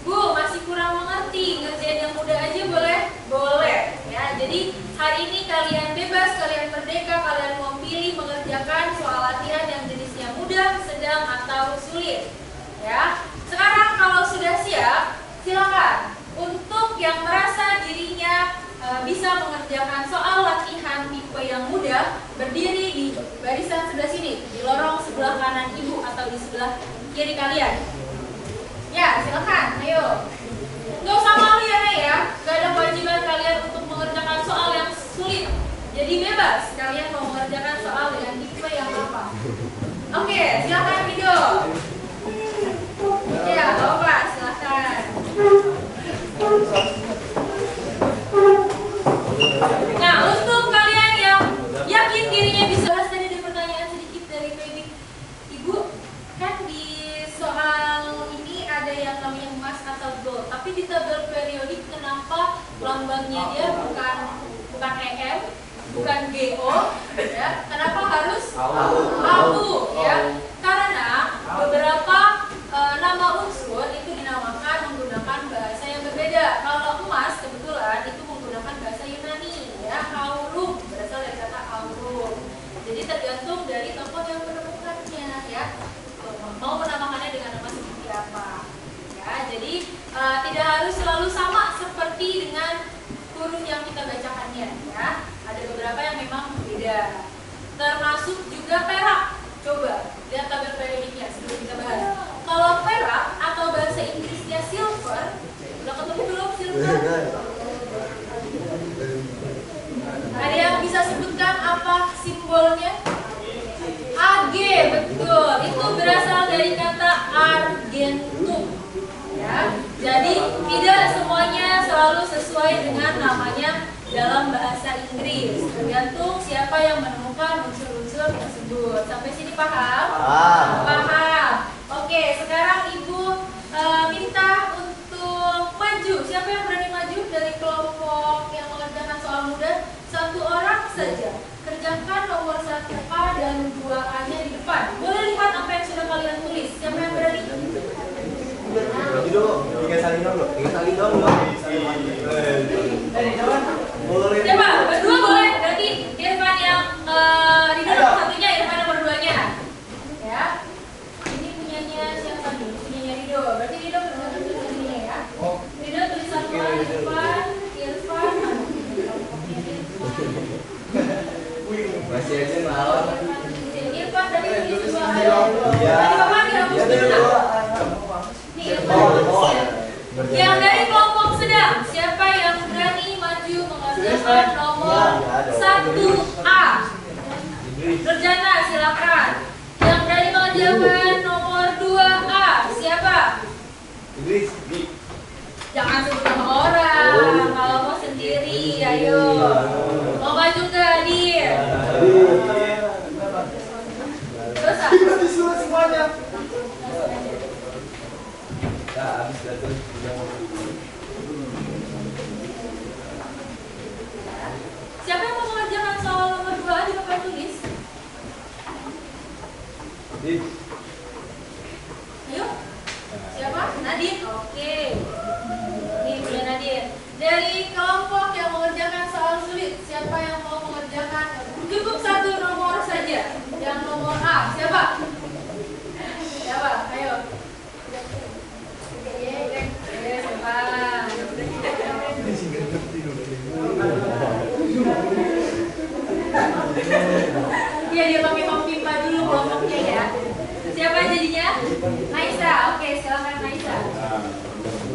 Bu masih kurang mengerti, ngerjain yang mudah aja boleh? Boleh ya. Jadi hari ini kalian bebas, kalian merdeka, kalian mau pilih mengerjakan soal latihan yang jenisnya mudah, sedang, atau sulit ya. Sekarang kalau sudah siap, silakan untuk yang merasa dirinya bisa mengerjakan soal latihan tipe yang mudah, berdiri di barisan sebelah sini, di lorong sebelah kanan Ibu atau di sebelah kiri kalian. Ya, silakan, ayo. Nggak usah malu ya, Nay ya. Nggak ada kewajiban kalian untuk mengerjakan soal yang sulit. Jadi bebas, kalian mau mengerjakan soal dengan tipe yang apa. Oke, silakan video. Ya, Bapak, silakan. Nah, untuk kalian yang bukan GO, ya. Kenapa harus AU? AU, ya? Karena beberapa nama unsur itu dinamakan menggunakan bahasa yang berbeda. Kalau emas kebetulan itu menggunakan bahasa Yunani, ya. Aurum berasal dari kata aurum. Jadi tergantung dari tokoh yang menemukannya, ya. Mau menamakannya dengan nama seperti apa, ya. Jadi tidak harus selalu sama seperti dengan huruf yang kita bacakannya, ya. Ada beberapa yang memang berbeda. Termasuk juga perak. Coba lihat tabel periodiknya sebelum kita bahas. Kalau perak atau bahasa Inggrisnya silver, udah ketemu belum silver? Ada yang bisa sebutkan apa simbolnya? AG, betul. Itu berasal dari kata argentum. Ya, jadi tidak semuanya selalu sesuai dengan namanya dalam bahasa Inggris. Tergantung siapa yang menemukan unsur-unsur tersebut. Sampai sini paham? Paham. Oke, sekarang Ibu minta untuk maju. Siapa yang berani maju dari kelompok yang mengerjakan soal mudah? Satu orang saja. Kerjakan nomor 1A dan 2A-nya di depan. Boleh lihat apa yang sudah kalian tulis. Siapa yang berani? Bagi dulu, 3 kali dong. Boleh. Siapa? Berdua boleh. Berarti Irfan yang Rido nomor satunya, Irfan nomor 2-nya. Ya. Ini punyanya siapa nih? Punyanya Rido. Berarti Rido berarti tulisannya ya. Rido tulisan Irfan. Masih aja ngelawan. Irfan tadi tulis 2A. Tadi Bapak dihapus dulu. Nih Irfan. Yang dari kelompok sedang, siapa yang berani maju mengerjakan nomor 1A? Nurjana, silakan. Yang berani mengerjakan nomor 2A, siapa? Idris. Jangan sebut nama orang. Kalau mau sendiri, ayo. Mau maju nggak, Dir? Terus Disuruh semuanya. Habis datang. siapa yang mau mengerjakan soal nomor 2A di papan tulis? Ayo. Siapa? Nadine. Oke. Nih, punya Nadine. Dari kelompok yang mengerjakan soal sulit, siapa yang mau mengerjakan? Cukup satu nomor saja. Yang nomor A. Siapa? Siapa? Ayo. Siapa? Iya, dia pakai pimpa dulu kelompoknya ya. Siapa jadinya? Naisa. Oke, silakan Naisa.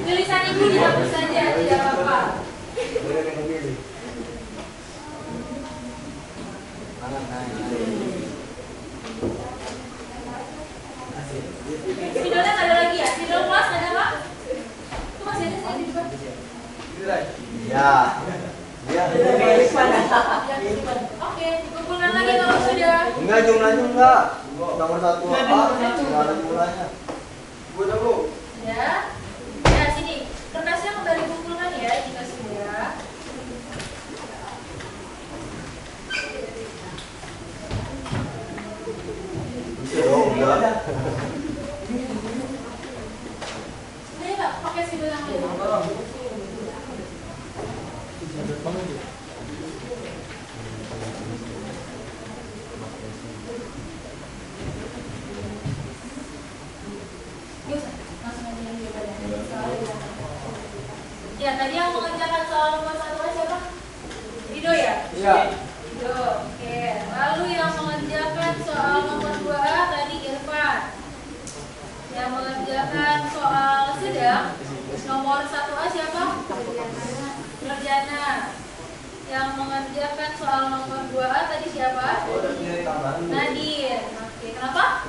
Tulisan ibu dihapus saja, tidak apa-apa. Spidolnya nggak ada lagi ya? Spidol kelas ada nggak? Itu masih ada sih di depan. Ya. Ya. Oke, kumpulkan lagi kalau sudah. Enggak, jumlahnya enggak. Nomor 1 apa? Enggak ada jumlahnya. Ya. Ya, sini. Kertasnya kembali kumpulkan ya jika sudah. Enggak. Ini nggak pakai spidol yang lain. Ya, tadi yang mengerjakan soal nomor 1 siapa? Rido ya? Iya. Rido, oke. Lalu yang mengerjakan soal nomor 2A tadi Irfan. Yang mengerjakan soal sedang nomor 1A siapa? Nurjana. Yang mengerjakan soal nomor 2A tadi siapa? Nadine. Oke, kenapa?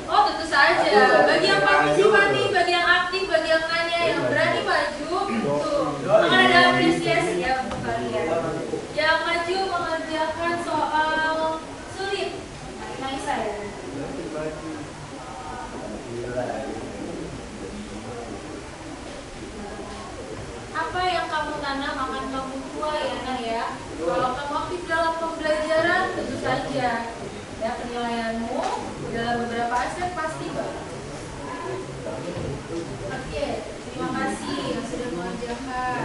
Oh, tentu saja. Bagi yang partisipatif, bagi yang aktif, bagi yang nanya, yang berani maju, tuh. Akan ada apresiasi ya untuk kalian. Yang maju mengerjakan soal sulit. Naisa ya. Apa yang kamu tanam akan kamu tuai ya, Nah ya. Kalau kamu aktif dalam tentu saja. Ya, penilaianmu dalam beberapa aspek pasti bagus. Oke, terima kasih yang sudah mengerjakan.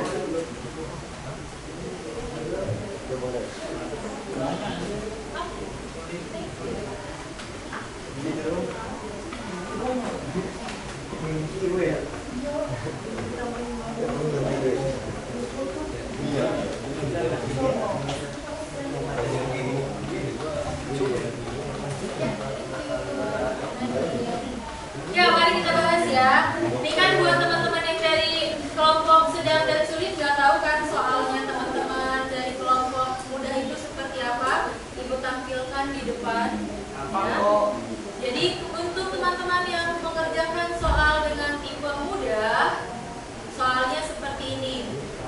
Ya, mari kita bahas ya. Ini kan buat teman-teman yang dari kelompok sedang dan sulit nggak tahu kan soalnya teman-teman dari kelompok mudah itu seperti apa? Ibu tampilkan di depan. Ya. Jadi untuk teman-teman yang mengerjakan soal dengan tipe mudah, soalnya seperti ini.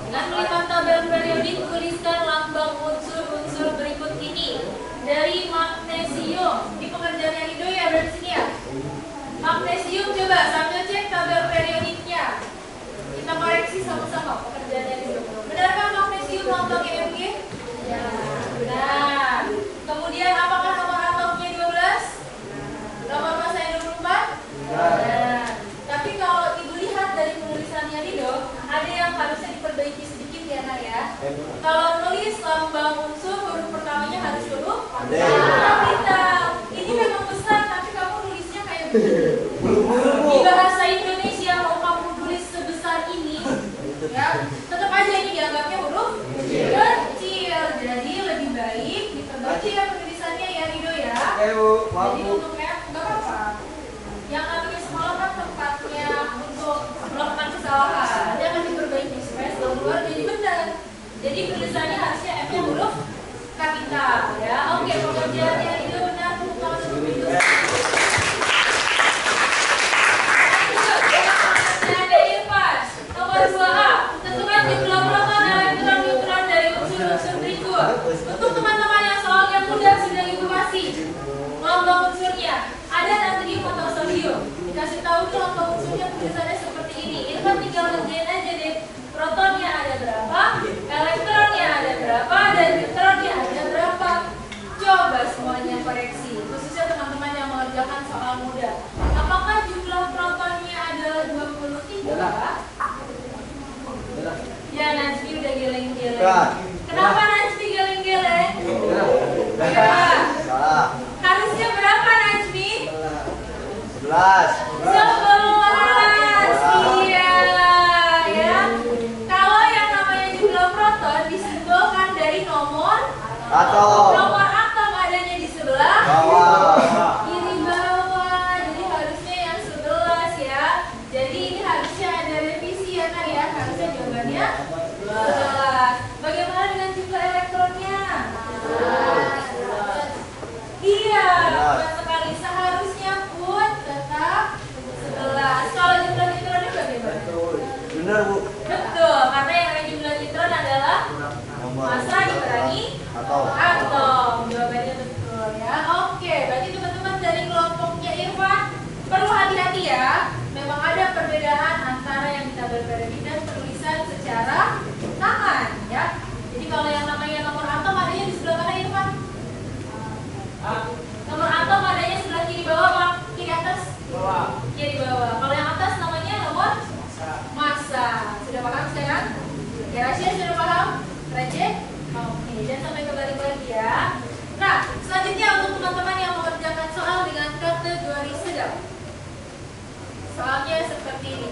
Dengan melihat tabel periodik, tuliskan lambang unsur-unsur berikut ini. Dari magnesium, di pekerjaannya Rido ya, berarti sini ya. Magnesium, coba sambil cek tabel periodiknya. Kita koreksi sama-sama pekerjaannya Rido. Benarkah magnesium lambangnya Mg? Ya, benar. Kemudian apakah nomor atomnya 12? Nomor masanya 24? Benar. Tapi kalau ibu lihat dari penulisannya Rido, ada yang harusnya diperbaiki sedikit ya Nak ya. Kalau nulis lambang unsur, huruf pertamanya harus huruf kapital. Ini memang besar, tapi kamu nulisnya kayak begini. Di bahasa Indonesia mau kamu tulis sebesar ini, ya tetap aja ini dianggapnya huruf kecil. Jadi lebih baik diperbaiki ya penulisannya ya Rido ya. Jadi untuk nggak apa-apa. Yang namanya sekolah kan tempatnya untuk melakukan kesalahan, dia akan diperbaiki supaya setelah keluar jadi benar. Jadi tulisannya harusnya M-nya huruf kapital ya. Oke, pekerjaannya Rido benar, kalau sebelum itu. Nomor 2A, tentukan jumlah proton, elektron, neutron dari unsur-unsur berikut. Untuk teman-teman yang soalnya mudah sudah ibu kasih lambang unsurnya. Ada natrium atau sodium. Dikasih tahu tuh lambang unsurnya tulisannya seperti ini. Irfan tinggal ngerjain aja deh. Protonnya ada berapa, elektronnya ada berapa, dan neutronnya ada berapa. Coba semuanya koreksi, khususnya teman-teman yang mengerjakan soal mudah. Apakah jumlah protonnya adalah 23? Ya, Najmi udah geleng-geleng. Kenapa Najmi geleng-geleng? Ya. Harusnya berapa Najmi? 11. 11. Iya. Ya. Kalau yang namanya jumlah proton disimbolkan dari nomor Atom. Nomor atom adanya di sebelah Bawah. kiri bawah. Jadi harusnya yang 11 ya. Jadi ini harusnya ada revisi ya Kak ya. Harusnya jawabannya 11. Bagaimana dengan jumlah elektronnya? Iya, benar sekali. Seharusnya pun tetap 11. Kalau jumlah neutronnya bagaimana? Benar, Bu. Betul, karena yang namanya jumlah neutron adalah massa dikurangi atom. Jawabannya betul ya. Oke, berarti teman-teman dari kelompoknya Irfan perlu hati-hati ya. Memang ada perbedaan antara yang kita periodik dan penulisan secara tangan ya. Jadi kalau yang namanya nomor atom adanya di sebelah mana Irfan? Nomor atom adanya sebelah kiri bawah apa? Kiri atas? Kiri bawah. Kalau yang atas namanya nomor massa. Sudah paham sekarang? Ya, Rasya sudah paham? Raja? Oke, dan sampai kembali lagi ya. Nah, selanjutnya untuk teman-teman yang mengerjakan soal dengan kategori sedang. Soalnya seperti ini.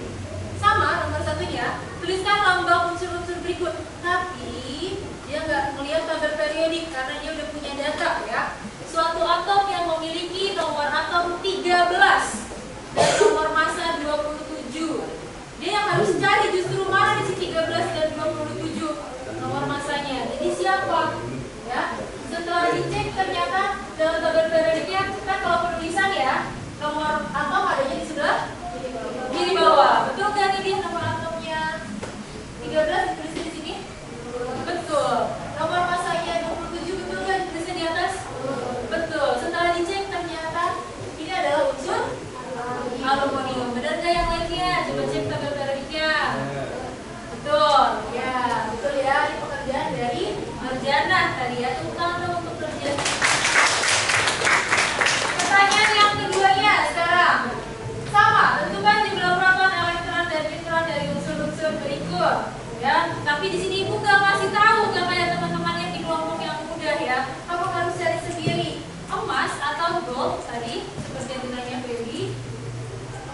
Sama, nomor satunya, tuliskan lambang unsur-unsur berikut. Tapi, dia nggak melihat tabel periodik karena dia udah punya data ya. Suatu atom yang memiliki nomor atom 13 dan nomor massa 27. Dia yang harus cari justru mana di sini 13 dan 27 nomor massanya. Jadi siapa? Ya. Setelah dicek ternyata dalam tabel periodiknya kan kalau penulisan ya nomor atom adanya di sebelah kiri bawah. Betul kan ini nomor atomnya 13 ditulisnya di sini? Betul. Nomor massanya 27 betul kan ditulisnya di atas? Betul. Setelah dicek ternyata ini adalah unsur aluminium. Benar nggak yang lainnya? Coba cek tabel periodiknya. Betul. Ya, betul ya. Ini pekerjaan dari Marjana tadi ya. Tepuk tangan dong untuk kerjaan. Ya, tapi di sini ibu nggak ngasih tahu, nggak kayak teman-teman yang di kelompok yang mudah ya. Kamu harus cari sendiri. Emas atau gold tadi seperti yang ditanya Feby.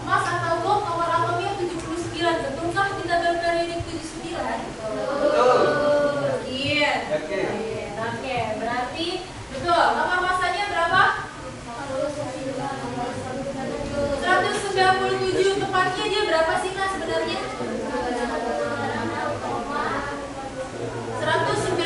Emas atau gold nomor atomnya 79. Betulkah kita berperiodik 79? Betul. Iya. Oke. Oke, berarti betul. Nomor masanya berapa? 197. Tepatnya dia berapa sih Kak sebenarnya? 196,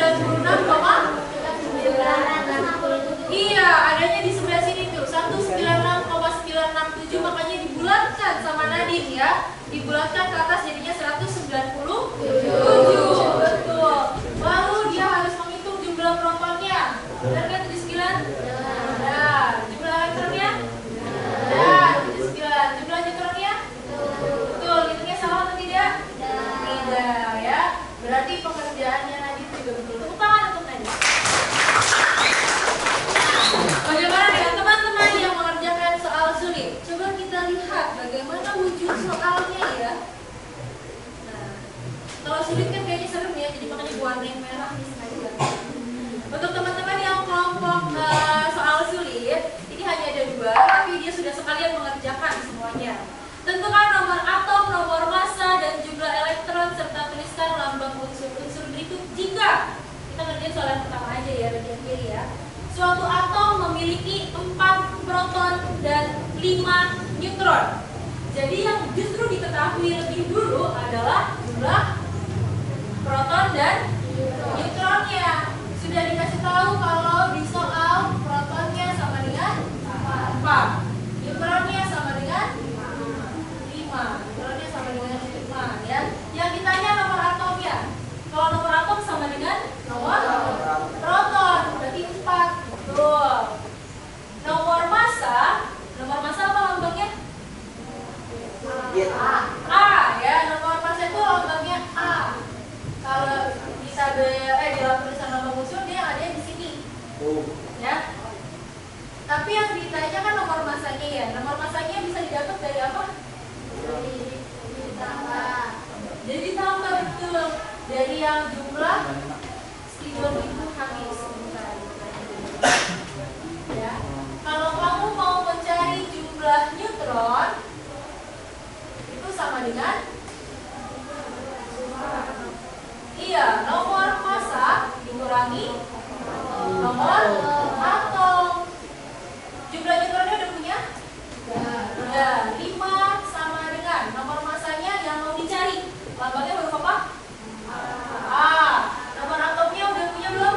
iya, adanya di sebelah sini tuh 196,967, makanya dibulatkan sama Nadim ya, dibulatkan ke atas jadinya 197. Betul. Lalu dia harus menghitung jumlah protonnya, benar kan 79? Nah, jumlah elektronnya? Nah, 79. Jumlah neutronnya? Betul. Hitungnya sama atau tidak? Tidak ya. Berarti pengerjaannya Nadim juga betul. Tepuk tangan untuk Nadim. Bagaimana dengan teman-teman yang mengerjakan soal sulit? Coba kita lihat bagaimana wujud soalnya ya. Nah, kalau sulit kan kayaknya serem ya, jadi makanya warna yang merah ini sengaja. Untuk teman-teman yang kelompok soal sulit, ini hanya ada 2, tapi dia sudah sekalian mengerjakan semuanya. Tentukan nomor atom, nomor massa, dan jumlah elektron, serta tuliskan lambang unsur-unsur berikut jika kita ngerjain soal yang pertama aja ya, bagian kiri ya. Suatu atom memiliki 4 proton dan 5 neutron. Jadi yang justru diketahui lebih dulu adalah jumlah proton dan neutronnya. Sudah dikasih tahu kalau di soal protonnya sama dengan 4, neutronnya sama dengan 5. Neutronnya sama dengan 5 ya. Yang ditanya nomor atomnya. Kalau nomor atom sama dengan nomor proton, berarti 4. Betul. Nomor massa apa lambangnya? A ya, nomor massa itu lambangnya A. Kalau di tabel dalam tulisan lambang unsur dia ada di sini. Ya. Tapi yang ditanya kan nomor massanya ya. Nomor massanya bisa didapat dari apa? Jadi ditambah betul dari yang jumlah spion itu habis. Ya. Kalau kamu mau mencari jumlah neutron itu sama dengan nomor massa dikurangi nomor atom. Jumlah neutronnya udah punya? Ya, 5 sama dengan nomor massanya yang mau dicari. Lambangnya huruf apa? A. Nomor atomnya udah punya belum?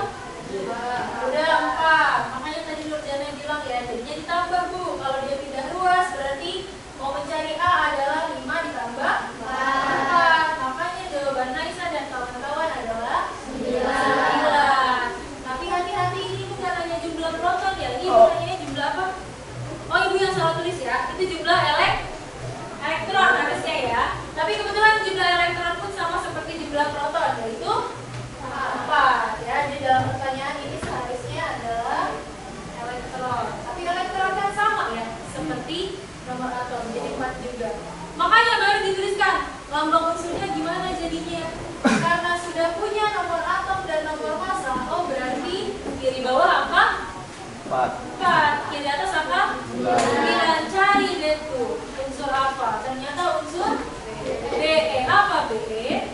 Udah 4. Makanya tadi Nurjana bilang ya, jadinya ditambah Bu. Kalau dia pindah ruas berarti mau mencari A adalah 5 ditambah 4. Makanya jawaban Naisa dan kawan-kawan adalah 9. Tapi hati-hati, ini bukan hanya jumlah proton ya. Ini bukannya jumlah apa? Oh, ibu yang salah tulis ya. Itu jumlah elektron harusnya ya. Tapi kebetulan jumlah elektron pun sama seperti jumlah proton, yaitu 4 ya. Jadi dalam pertanyaan ini seharusnya adalah elektron. Tapi elektron kan sama ya, seperti nomor atom, jadi 4 juga. Makanya baru dituliskan lambang unsurnya gimana jadinya. Karena sudah punya nomor atom dan nomor massa, oh berarti kiri bawah angka 4, kiri atas angka 9. Cari deh tuh unsur apa. Ternyata unsur Be. Apa Be?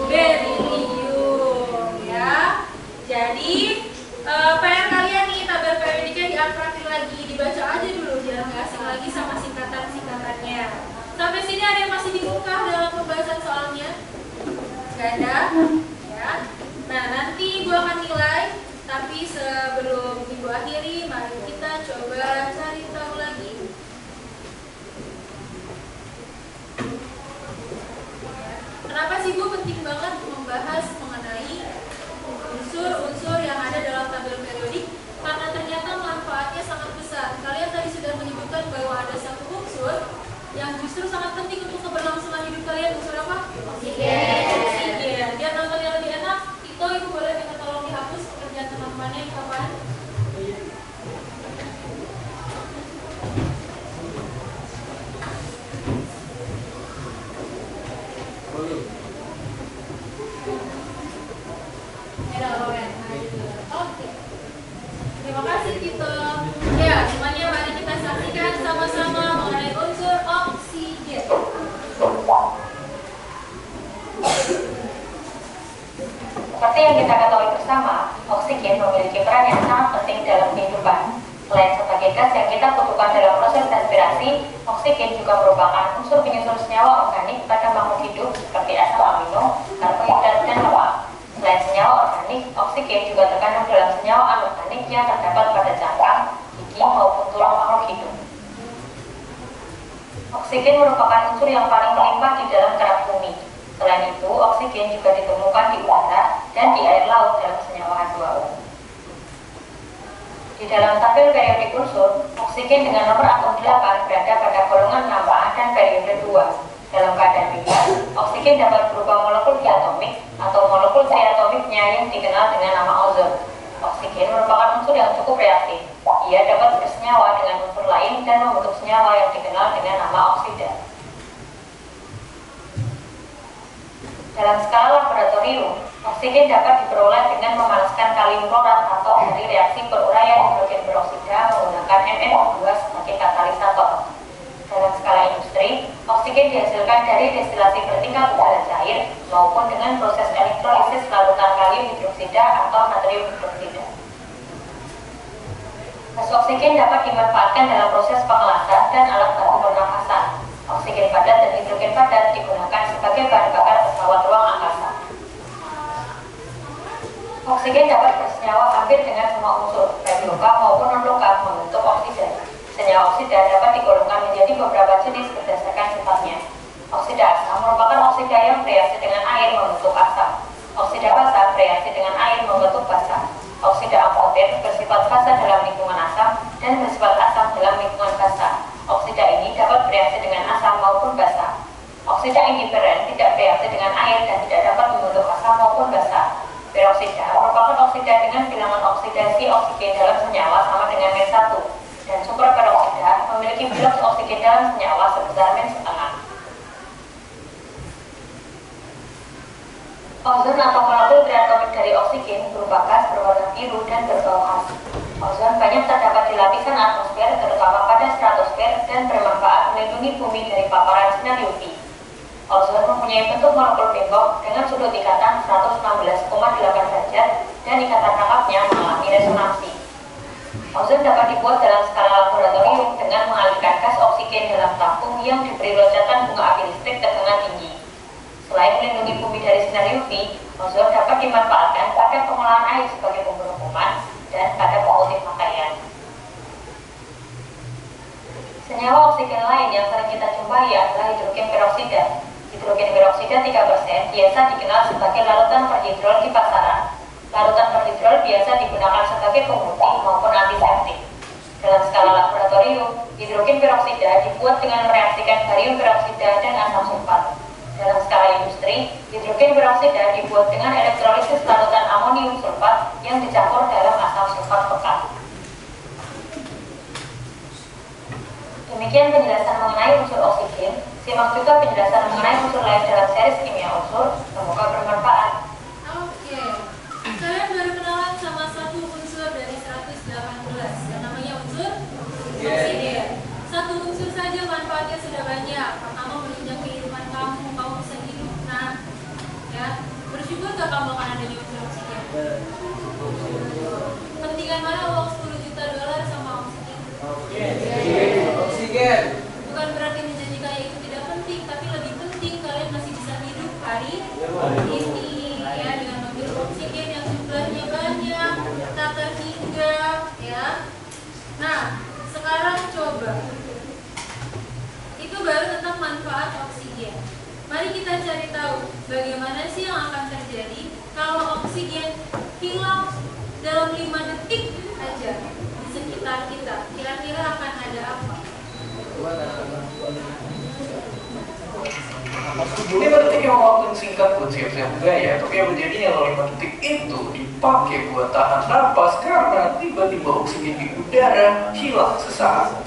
Berilium ya. Jadi PR kalian nih, tabel periodiknya diakrabin lagi, dibaca aja dulu biar nggak asing lagi sama singkatan-singkatannya. Sampai sini ada yang masih bingung kah dalam pembahasan soalnya? Nggak ada ya. Nah, nanti ibu akan nilai, tapi sebelum ibu akhiri, mari kita coba cari tahu lagi. Kenapa sih Bu penting banget membahas mengenai unsur-unsur yang ada dalam tabel periodik? Karena ternyata manfaatnya sangat besar. Kalian tadi sudah menyebutkan bahwa ada satu unsur yang justru sangat penting untuk keberlangsungan hidup kalian. Unsur apa? Oksigen. Biar nontonnya lebih enak, itu ibu boleh minta tolong dihapus pekerjaan teman-temannya yang kapan? Seperti yang kita ketahui bersama, oksigen memiliki peran yang sangat penting dalam kehidupan. Selain sebagai gas yang kita butuhkan dalam proses respirasi, oksigen juga merupakan unsur penyusun senyawa organik pada makhluk hidup seperti asam amino, karbohidrat, dan lemak. Selain senyawa organik, oksigen juga terkandung dalam senyawa anorganik yang terdapat pada cangkang, gigi, maupun tulang makhluk hidup. Oksigen merupakan unsur yang paling melimpah di dalam kerak bumi. Selain itu, oksigen juga ditemukan di udara dan di air laut dalam senyawa H2O. Di dalam tabel periodik unsur, oksigen dengan nomor atom 8 berada pada golongan nama dan periode 2. Dalam keadaan bebas, oksigen dapat berupa molekul diatomik atau molekul triatomiknya yang dikenal dengan nama ozon. Oksigen merupakan unsur yang cukup reaktif. Ia dapat bersenyawa dengan unsur lain dan membentuk senyawa yang dikenal dengan nama oksida. Dalam skala laboratorium, oksigen dapat diperoleh dengan memanaskan kalium klorat atau dari reaksi peruraian hidrogen peroksida menggunakan MnO2 sebagai katalisator. Dalam skala industri, oksigen dihasilkan dari destilasi bertingkat udara cair maupun dengan proses elektrolisis larutan kalium hidroksida atau natrium hidroksida. Gas oksigen dapat dimanfaatkan dalam proses pengelasan dan alat bantu pernafasan. Oksigen padat dan hidrogen padat digunakan sebagai bahan bakar pesawat ruang angkasa. Oksigen dapat bersenyawa hampir dengan semua unsur, baik lokal maupun non-lokal, membentuk oksida. Senyawa oksida dapat digolongkan menjadi beberapa jenis berdasarkan sifatnya. Oksida asam merupakan oksida yang bereaksi dengan air membentuk asam. Oksida basa bereaksi dengan air membentuk basa. Oksida amfoter bersifat basa dalam lingkungan asam dan bersifat asam dalam lingkungan basa. Oksida ini dapat bereaksi dengan asam maupun basa. Oksida indiferen tidak bereaksi dengan air dan tidak dapat membentuk asam maupun basa. Peroksida merupakan oksida dengan bilangan oksidasi oksigen dalam senyawa sama dengan -1, dan superperoksida memiliki bilangan oksigen dalam senyawa sebesar -1/2. Ozon atau molekul triatomik dari oksigen berupa gas berwarna biru dan berbau khas. Ozon banyak terdapat di lapisan atmosfer, terutama pada stratosfer, dan bermanfaat melindungi bumi dari paparan sinar UV. Ozon mempunyai bentuk molekul bengkok dengan sudut ikatan 116,8 derajat dan ikatan rangkapnya mengalami resonansi. Ozon dapat dibuat dalam skala laboratorium dengan mengalirkan gas oksigen dalam tabung yang diberi loncatan bunga api listrik tegangan tinggi. Selain melindungi bumi dari sinar UV, ozon dapat dimanfaatkan pada pengolahan air sebagai pembunuh kuman dan pada pemutih pakaian. Senyawa oksigen lain yang sering kita jumpai adalah hidrogen peroksida. Hidrogen peroksida 3% biasa dikenal sebagai larutan perhidrol di pasaran. Larutan perhidrol biasa digunakan sebagai pemutih maupun antiseptik. Dalam skala laboratorium, hidrogen peroksida dibuat dengan mereaksikan barium peroksida dan asam sulfat. Dalam skala industri, hidrogen peroksida dibuat dengan elektrolisis larutan amonium sulfat yang dicampur dalam asam sulfat pekat. Demikian penjelasan mengenai unsur oksigen. Simak juga penjelasan mengenai unsur lain dalam series kimia unsur. Semoga bermanfaat. Oke, kalian baru kenalan sama satu unsur dari 118 yang namanya unsur oksigen. Satu unsur saja manfaatnya sudah banyak. Pertama, menunjang kehidupan kamu bisa hidup. Nah, ya, bersyukur gak kamu akan adanya unsur oksigen? Pentingan mana uang 10 juta dolar sama oksigen? Oksigen. Bukan berarti menjanjikannya itu tidak penting, tapi lebih penting kalian masih bisa hidup hari ini ya, dengan memiliki oksigen yang jumlahnya banyak, tak terhingga ya. Nah, sekarang coba itu baru tentang manfaat oksigen. Mari kita cari tahu bagaimana sih yang akan terjadi kalau oksigen hilang dalam 5 detik aja di sekitar kita. Kira-kira akan ada apa? Ini detik yang waktu singkat buat siap-siap gaya, tapi yang menjadinya kalau 5 detik itu dipakai buat tahan napas karena tiba-tiba oksigen di udara hilang sesaat.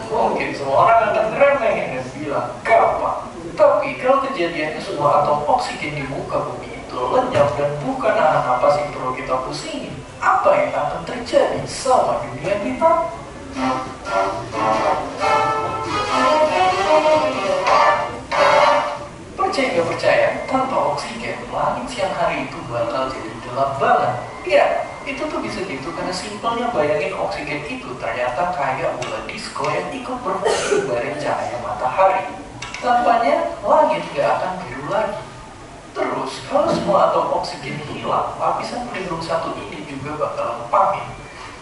Mungkin semua orang akan ngeremehin dan bilang gampang. Tapi kalau kejadiannya semua atom oksigen di muka bumi itu lenyap dan bukan nahan napas yang perlu kita pusingin, apa yang akan terjadi sama dunia kita? Percaya gak percaya, tanpa oksigen langit siang hari itu bakal jadi gelap banget. Ya, itu tuh bisa gitu karena simpelnya bayangin oksigen itu ternyata kayak bola disco yang ikut berfungsi dari cahaya matahari. Tanpanya langit gak akan biru lagi. Terus, kalau semua atom oksigen hilang, lapisan pelindung satu ini juga bakal pamit.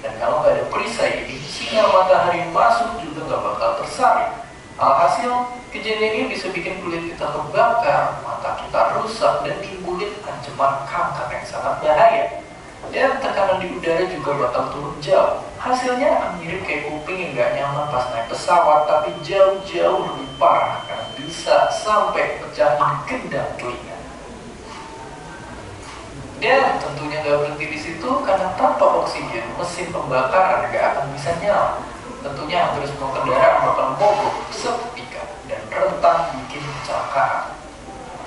Dan kalau nggak ada perisai ini, sinar matahari masuk juga nggak bakal tersaring. Alhasil, kejadian ini bisa bikin kulit kita terbakar, mata kita rusak, dan timbulin ancaman kanker yang sangat bahaya. Dan tekanan di udara juga bakal turun jauh. Hasilnya akan mirip kayak kuping yang nggak nyaman pas naik pesawat, tapi jauh-jauh lebih parah karena bisa sampai pecahin gendang telinga. Dan tentunya nggak berhenti di situ karena tanpa oksigen mesin pembakaran nggak akan bisa nyala. Tentunya hampir semua kendaraan bakal mogok seketika dan rentan bikin kecelakaan.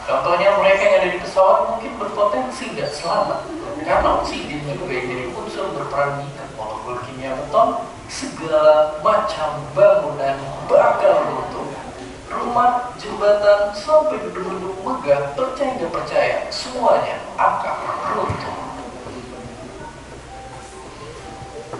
Contohnya mereka yang ada di pesawat mungkin berpotensi nggak selamat karena oksigen juga yang jadi unsur berperan mengikat molekul kimia beton, segala macam bangunan bakal runtuh. Rumah, jembatan, sampai gedung-gedung megah, percaya nggak percaya, semuanya akan runtuh.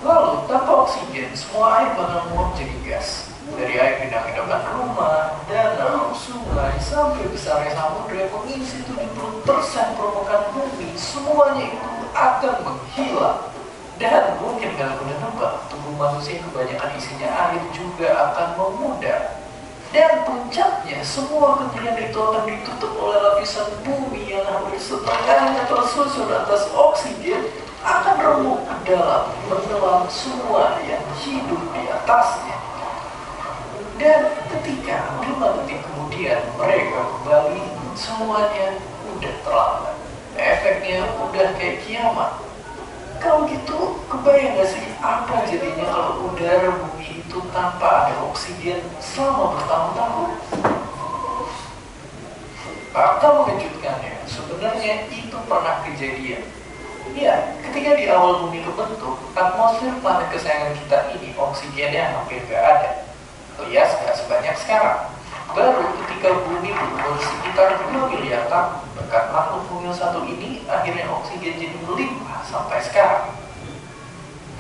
Lalu, tanpa oksigen, semua air bakal menguap jadi gas. Dari air genang-genangan rumah, danau, sungai, sampai besarnya samudra yang mengisi 70% permukaan bumi, semuanya itu akan menghilang. Dan mungkin kalau udah nebak, tubuh manusia yang kebanyakan isinya air juga akan memudar. Dan puncaknya, semua ketinggian itu akan ditutup oleh lapisan bumi yang hampir setengahnya tersusun atas oksigen akan remuk ke dalam, menelan semua yang hidup di atasnya. Dan ketika 5 detik kemudian mereka kembali, semuanya udah terlambat. Efeknya udah kayak kiamat. Kalau gitu, kebayang gak sih apa jadinya kalau udara bumi itu tanpa ada oksigen selama bertahun-tahun? Fakta mengejutkannya, sebenarnya itu pernah kejadian. Ya, ketika di awal bumi kebentuk, atmosfer planet kesayangan kita ini oksigennya hampir gak ada. Alias gak sebanyak sekarang. Baru ketika bumi berumur sekitar 2 miliar tahun, berkat makhluk mungil satu ini, akhirnya oksigen jadi melimpah sampai sekarang.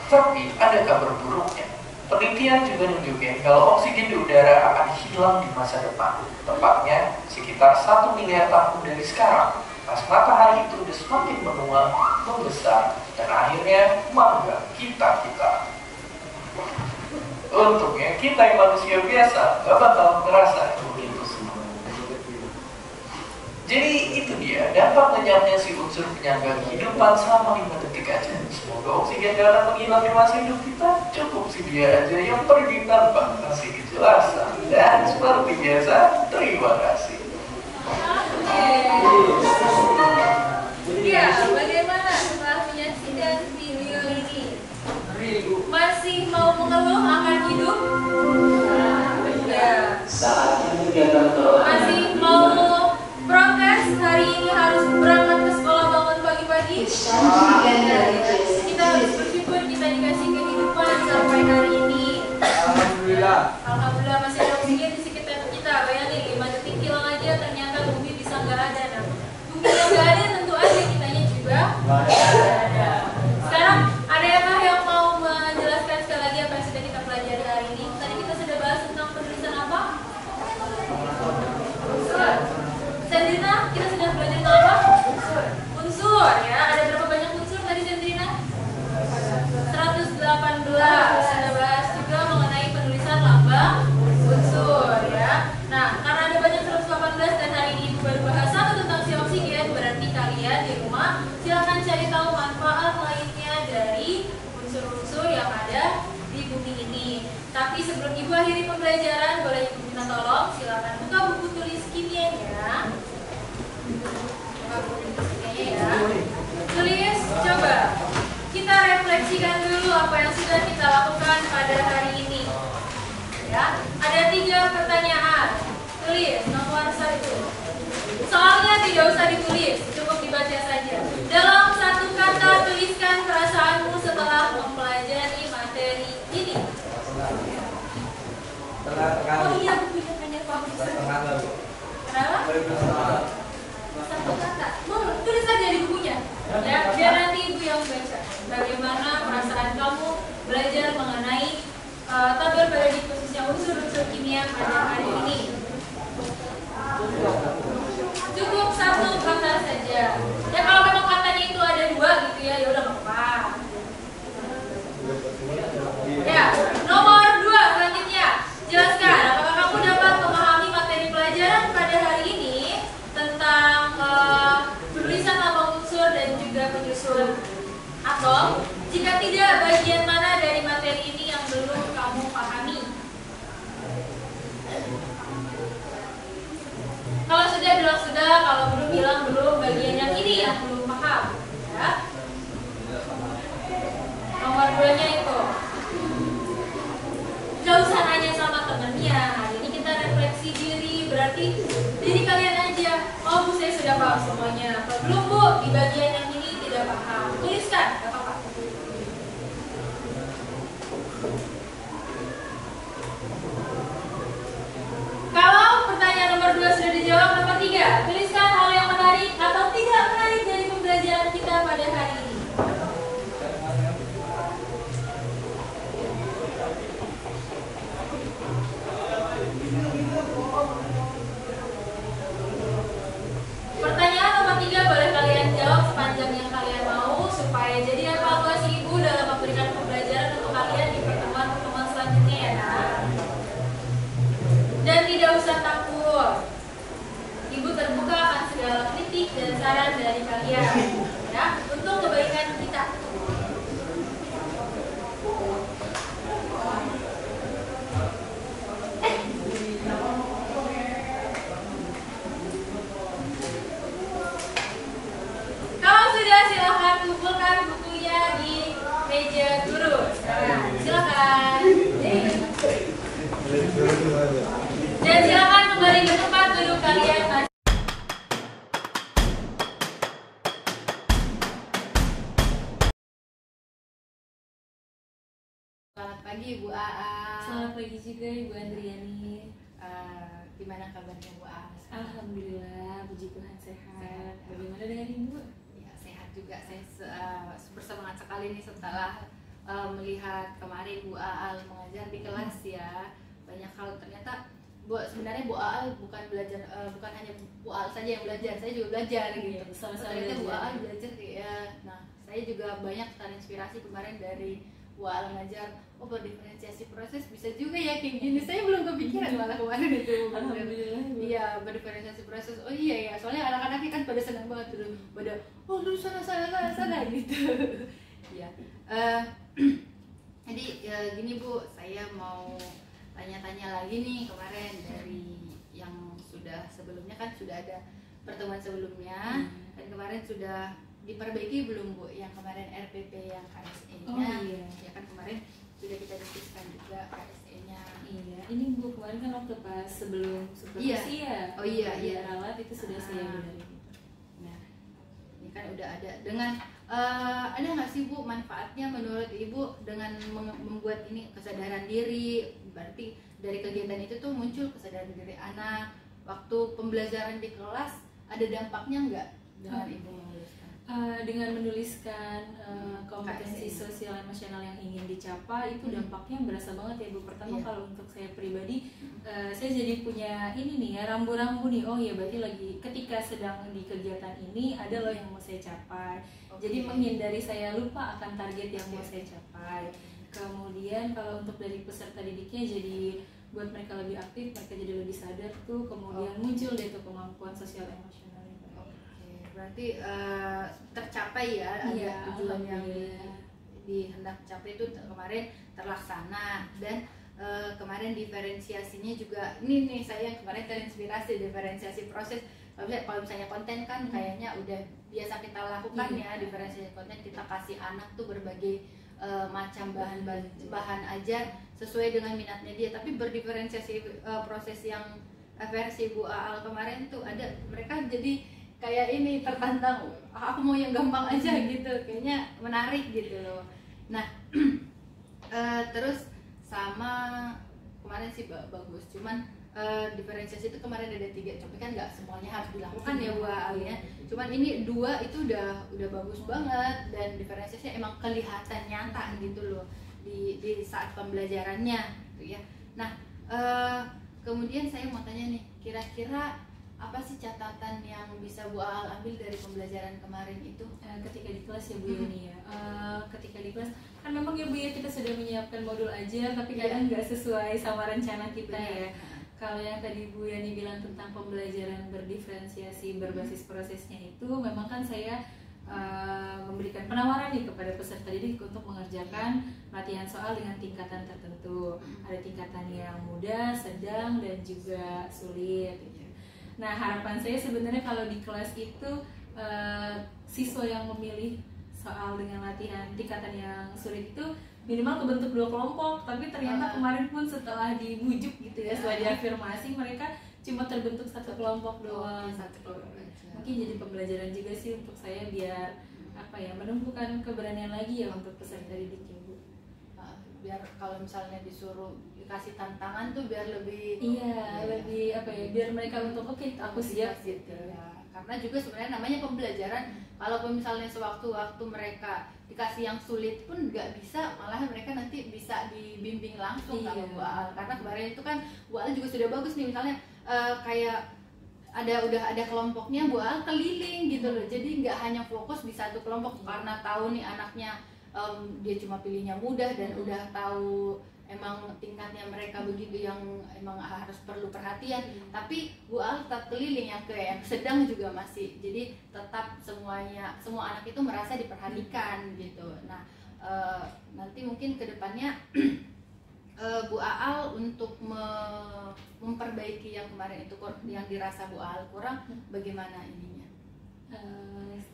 Tapi ada kabar buruknya. Penelitian juga nunjukin kalau oksigen di udara akan hilang di masa depan. Tepatnya sekitar 1 miliar tahun dari sekarang. Pas matahari itu udah semakin menua, membesar, dan akhirnya mangga kita. Untungnya kita yang manusia biasa gak bakal ngerasa begitu semua. Jadi itu dia dampak lenyapnya si unsur penyangga kehidupan selama 5 detik aja. Semoga oksigen gak akan menghilang di masa hidup kita. Cukup si dia aja yang pergi tanpa kasih kejelasan. Dan seperti biasa, terima kasih. Ya, bagaimana setelah menyaksikan video ini? Masih mau mengeluh akan hidup? Ya. Masih mau protes hari ini harus berangkat ke sekolah bangun pagi-pagi? Kita harus bersyukur kita dikasih kehidupan sampai hari ini. Alhamdulillah masih ada oksigen di sekitar kita. Bayangin 5 detik hilang aja ternyata bumi bisa nggak ada. Nah, bumi yang nggak ada tentu aja kitanya juga ada. Sekarang adakah yang mau menjelaskan sekali lagi apa yang sudah kita pelajari hari ini? Tadi kita sudah bahas tentang penulisan apa? Unsur. Sandrina, kita sudah belajar tentang apa? Unsur ya. Ada berapa banyak unsur tadi Sandrina? 118. Sudah bahas juga mengenai penulisan lambang unsur ya. Nah, karena ada banyak 118 dan hari ini Ibu baru bahas satu tentang si oksigen, berarti kalian di rumah silakan cari tahu manfaat lainnya dari unsur-unsur yang ada di bumi ini. Tapi sebelum Ibu akhiri pembelajaran, boleh Ibu minta tolong silakan buka buku tulis kimianya. Buka buku tulis kimianya ya. Tulis, coba kita refleksikan dulu apa yang sudah kita lakukan pada hari ini. Ya, ada 3 pertanyaan. Tulis nomor 1. Soalnya tidak usah ditulis, cukup dibaca saja. Dalam 1 kata tuliskan perasaanmu setelah mempelajari materi ini. Oh iya, bukunya hanya Pak. Kenapa? 1 kata. Ya, biar nanti ibu yang baca. Bagaimana perasaan kamu belajar mengenai tabel periodik khususnya unsur-unsur kimia pada hari ini? Cukup satu kata saja. Ya kalau memang katanya itu ada dua gitu ya, ya udah nggak apa-apa. Ya, nomor 2 selanjutnya. Jelaskan apakah kamu dapat memahami materi pelajaran pada hari ini tentang penulisan lambang unsur dan juga penyusun atom. Jika tidak, bagian mana dari materi ini yang belum kamu pahami? Kalau sudah bilang sudah, kalau belum bilang belum. Bagian yang ini yang belum paham. Ya. Nomor 2-nya itu. Gak usah nanya sama temennya. Hari ini kita refleksi diri. Berarti diri kalian aja. Oh bu, saya sudah paham semuanya. Kalau belum bu, di bagian yang ini tidak paham. Tuliskan, gak apa-apa. Kalau pertanyaan nomor 2 sudah dijawab, nomor 3, tuliskan hal yang menarik atau tidak menarik dari pembelajaran kita pada hari ini. Pertanyaan nomor 3 boleh kalian jawab sepanjang yang kalian mau supaya jadi evaluasi ibu dalam memberikan pembelajaran untuk kalian di pertemuan-pertemuan selanjutnya ya nak. Dan tidak usah takut. Ibu terbuka akan segala kritik dan saran dari kalian ya untuk kebaikan kita. Kalau sudah silahkan kumpulkan bukunya di meja guru. Nah, silakan. Dan silakan kembali ke tempat duduk kalian. Selamat pagi Bu Aa. Selamat pagi juga Ibu Andriani. Gimana kabarnya Bu Aa? Alhamdulillah, puji Tuhan sehat. Bagaimana dengan Ibu? Ya, sehat juga. Saya bersemangat sekali nih setelah melihat kemarin Bu Aal mengajar di kelas ya. Banyak hal ternyata sebenarnya Bu Aal bukan belajar, bukan hanya Bu Aal saja yang belajar, saya juga belajar gitu. Sama-sama Ternyata Bu belajar. Aal belajar ya. Nah, saya juga banyak terinspirasi kemarin dari Bu Aal ngajar. Oh, berdiferensiasi proses bisa juga ya kayak gini. Saya belum kepikiran malah kemarin itu. Alhamdulillah. Iya, berdiferensiasi proses. Oh iya ya, soalnya anak-anaknya kan pada senang banget dulu. Pada oh lu sana gitu. Iya. Jadi gini Bu, saya mau tanya-tanya lagi nih kemarin dari yang sudah sebelumnya kan sudah ada pertemuan sebelumnya dan kemarin sudah diperbaiki belum Bu yang kemarin RPP yang KSE-nya? Oh, iya. Ya kan kemarin sudah kita diskusikan juga KSE-nya. Iya, ini Bu kemarin kan waktu pas sebelum Iya. supervisi ya. Oh iya, iya. Ralat itu sudah saya benerin. Nah, ini kan udah ada dengan ada nggak sih Bu manfaatnya menurut Ibu dengan membuat ini kesadaran diri? Berarti dari kegiatan itu tuh muncul kesadaran diri anak waktu pembelajaran di kelas, ada dampaknya nggak dengan Ibu menuliskan? Dengan menuliskan kompetensi KSE. sosial emosional yang ingin dicapai itu dampaknya berasa banget ya Bu. Pertama Iya. kalau untuk saya pribadi saya jadi punya ini nih ya, rambu-rambu nih. Oh ya berarti lagi ketika sedang di kegiatan ini ada loh yang mau saya capai. Jadi menghindari saya lupa akan target yang mau saya capai. Kemudian kalau untuk dari peserta didiknya jadi buat mereka lebih aktif, mereka jadi lebih sadar tuh. Kemudian muncul deh tuh kemampuan sosial emosional yang baik. Berarti tercapai ya, Iya, ada tujuan yang alhamdulillah. dihendak capai itu kemarin terlaksana. Dan kemarin diferensiasinya juga ini nih, saya kemarin terinspirasi diferensiasi proses. Kalau misalnya konten kan kayaknya udah biasa kita lakukan ya, diferensiasi konten, kita kasih anak tuh berbagai macam bahan ajar sesuai dengan minatnya dia. Tapi berdiferensiasi proses yang versi Bu Aal kemarin tuh ada, mereka jadi kayak ini tertantang, aku mau yang gampang aja gitu, kayaknya menarik gitu loh. Nah terus sama kemarin sih bagus, cuman diferensiasi itu kemarin ada 3, tapi kan nggak semuanya harus dilakukan ya Bu Aal ya. Cuman ini 2 itu udah bagus banget, dan diferensiasinya emang kelihatan nyata gitu loh di saat pembelajarannya gitu ya. Nah kemudian saya mau tanya nih, kira-kira apa sih catatan yang bisa Bu Aal ambil dari pembelajaran kemarin itu? Ketika di kelas ya Bu Yani ya, ketika di kelas kan memang ya Bu ya, kita sudah menyiapkan modul aja, tapi kadang nggak sesuai sama rencana kita ya. Kalau yang tadi Bu Yani bilang tentang pembelajaran berdiferensiasi berbasis prosesnya itu, memang kan saya memberikan penawaran nih kepada peserta didik untuk mengerjakan latihan soal dengan tingkatan tertentu. Ada tingkatan yang mudah, sedang, dan juga sulit. Nah, harapan saya sebenarnya kalau di kelas itu siswa yang memilih soal dengan latihan tingkatan yang sulit itu minimal kebentuk 2 kelompok. Tapi ternyata kemarin pun setelah dibujuk gitu ya, setelah diafirmasi, mereka cuma terbentuk 1 kelompok doang. Mungkin jadi pembelajaran juga sih untuk saya, biar apa ya, menumbuhkan keberanian lagi ya untuk peserta didik ya Bu. Biar kalau misalnya disuruh dikasih tantangan tuh biar lebih lebih apa ya, biar mereka untuk oke, aku siap gitu ya. Karena juga sebenarnya namanya pembelajaran, kalaupun misalnya sewaktu-waktu mereka dikasih yang sulit pun nggak bisa, malah mereka nanti bisa dibimbing langsung sama Bu Aal. Karena kemarin itu kan Bu Aal juga sudah bagus nih, misalnya kayak udah ada kelompoknya, Bu Aal keliling gitu loh, jadi nggak hanya fokus di satu kelompok. Karena tahu nih anaknya dia cuma pilihnya mudah, dan udah tahu emang tingkatnya mereka begitu yang emang harus perlu perhatian, tapi Bu Aal tetap keliling yang yang sedang juga masih, jadi tetap semua anak itu merasa diperhatikan gitu. Nah nanti mungkin kedepannya Bu Aal untuk memperbaiki yang kemarin itu yang dirasa Bu Aal kurang, bagaimana ininya?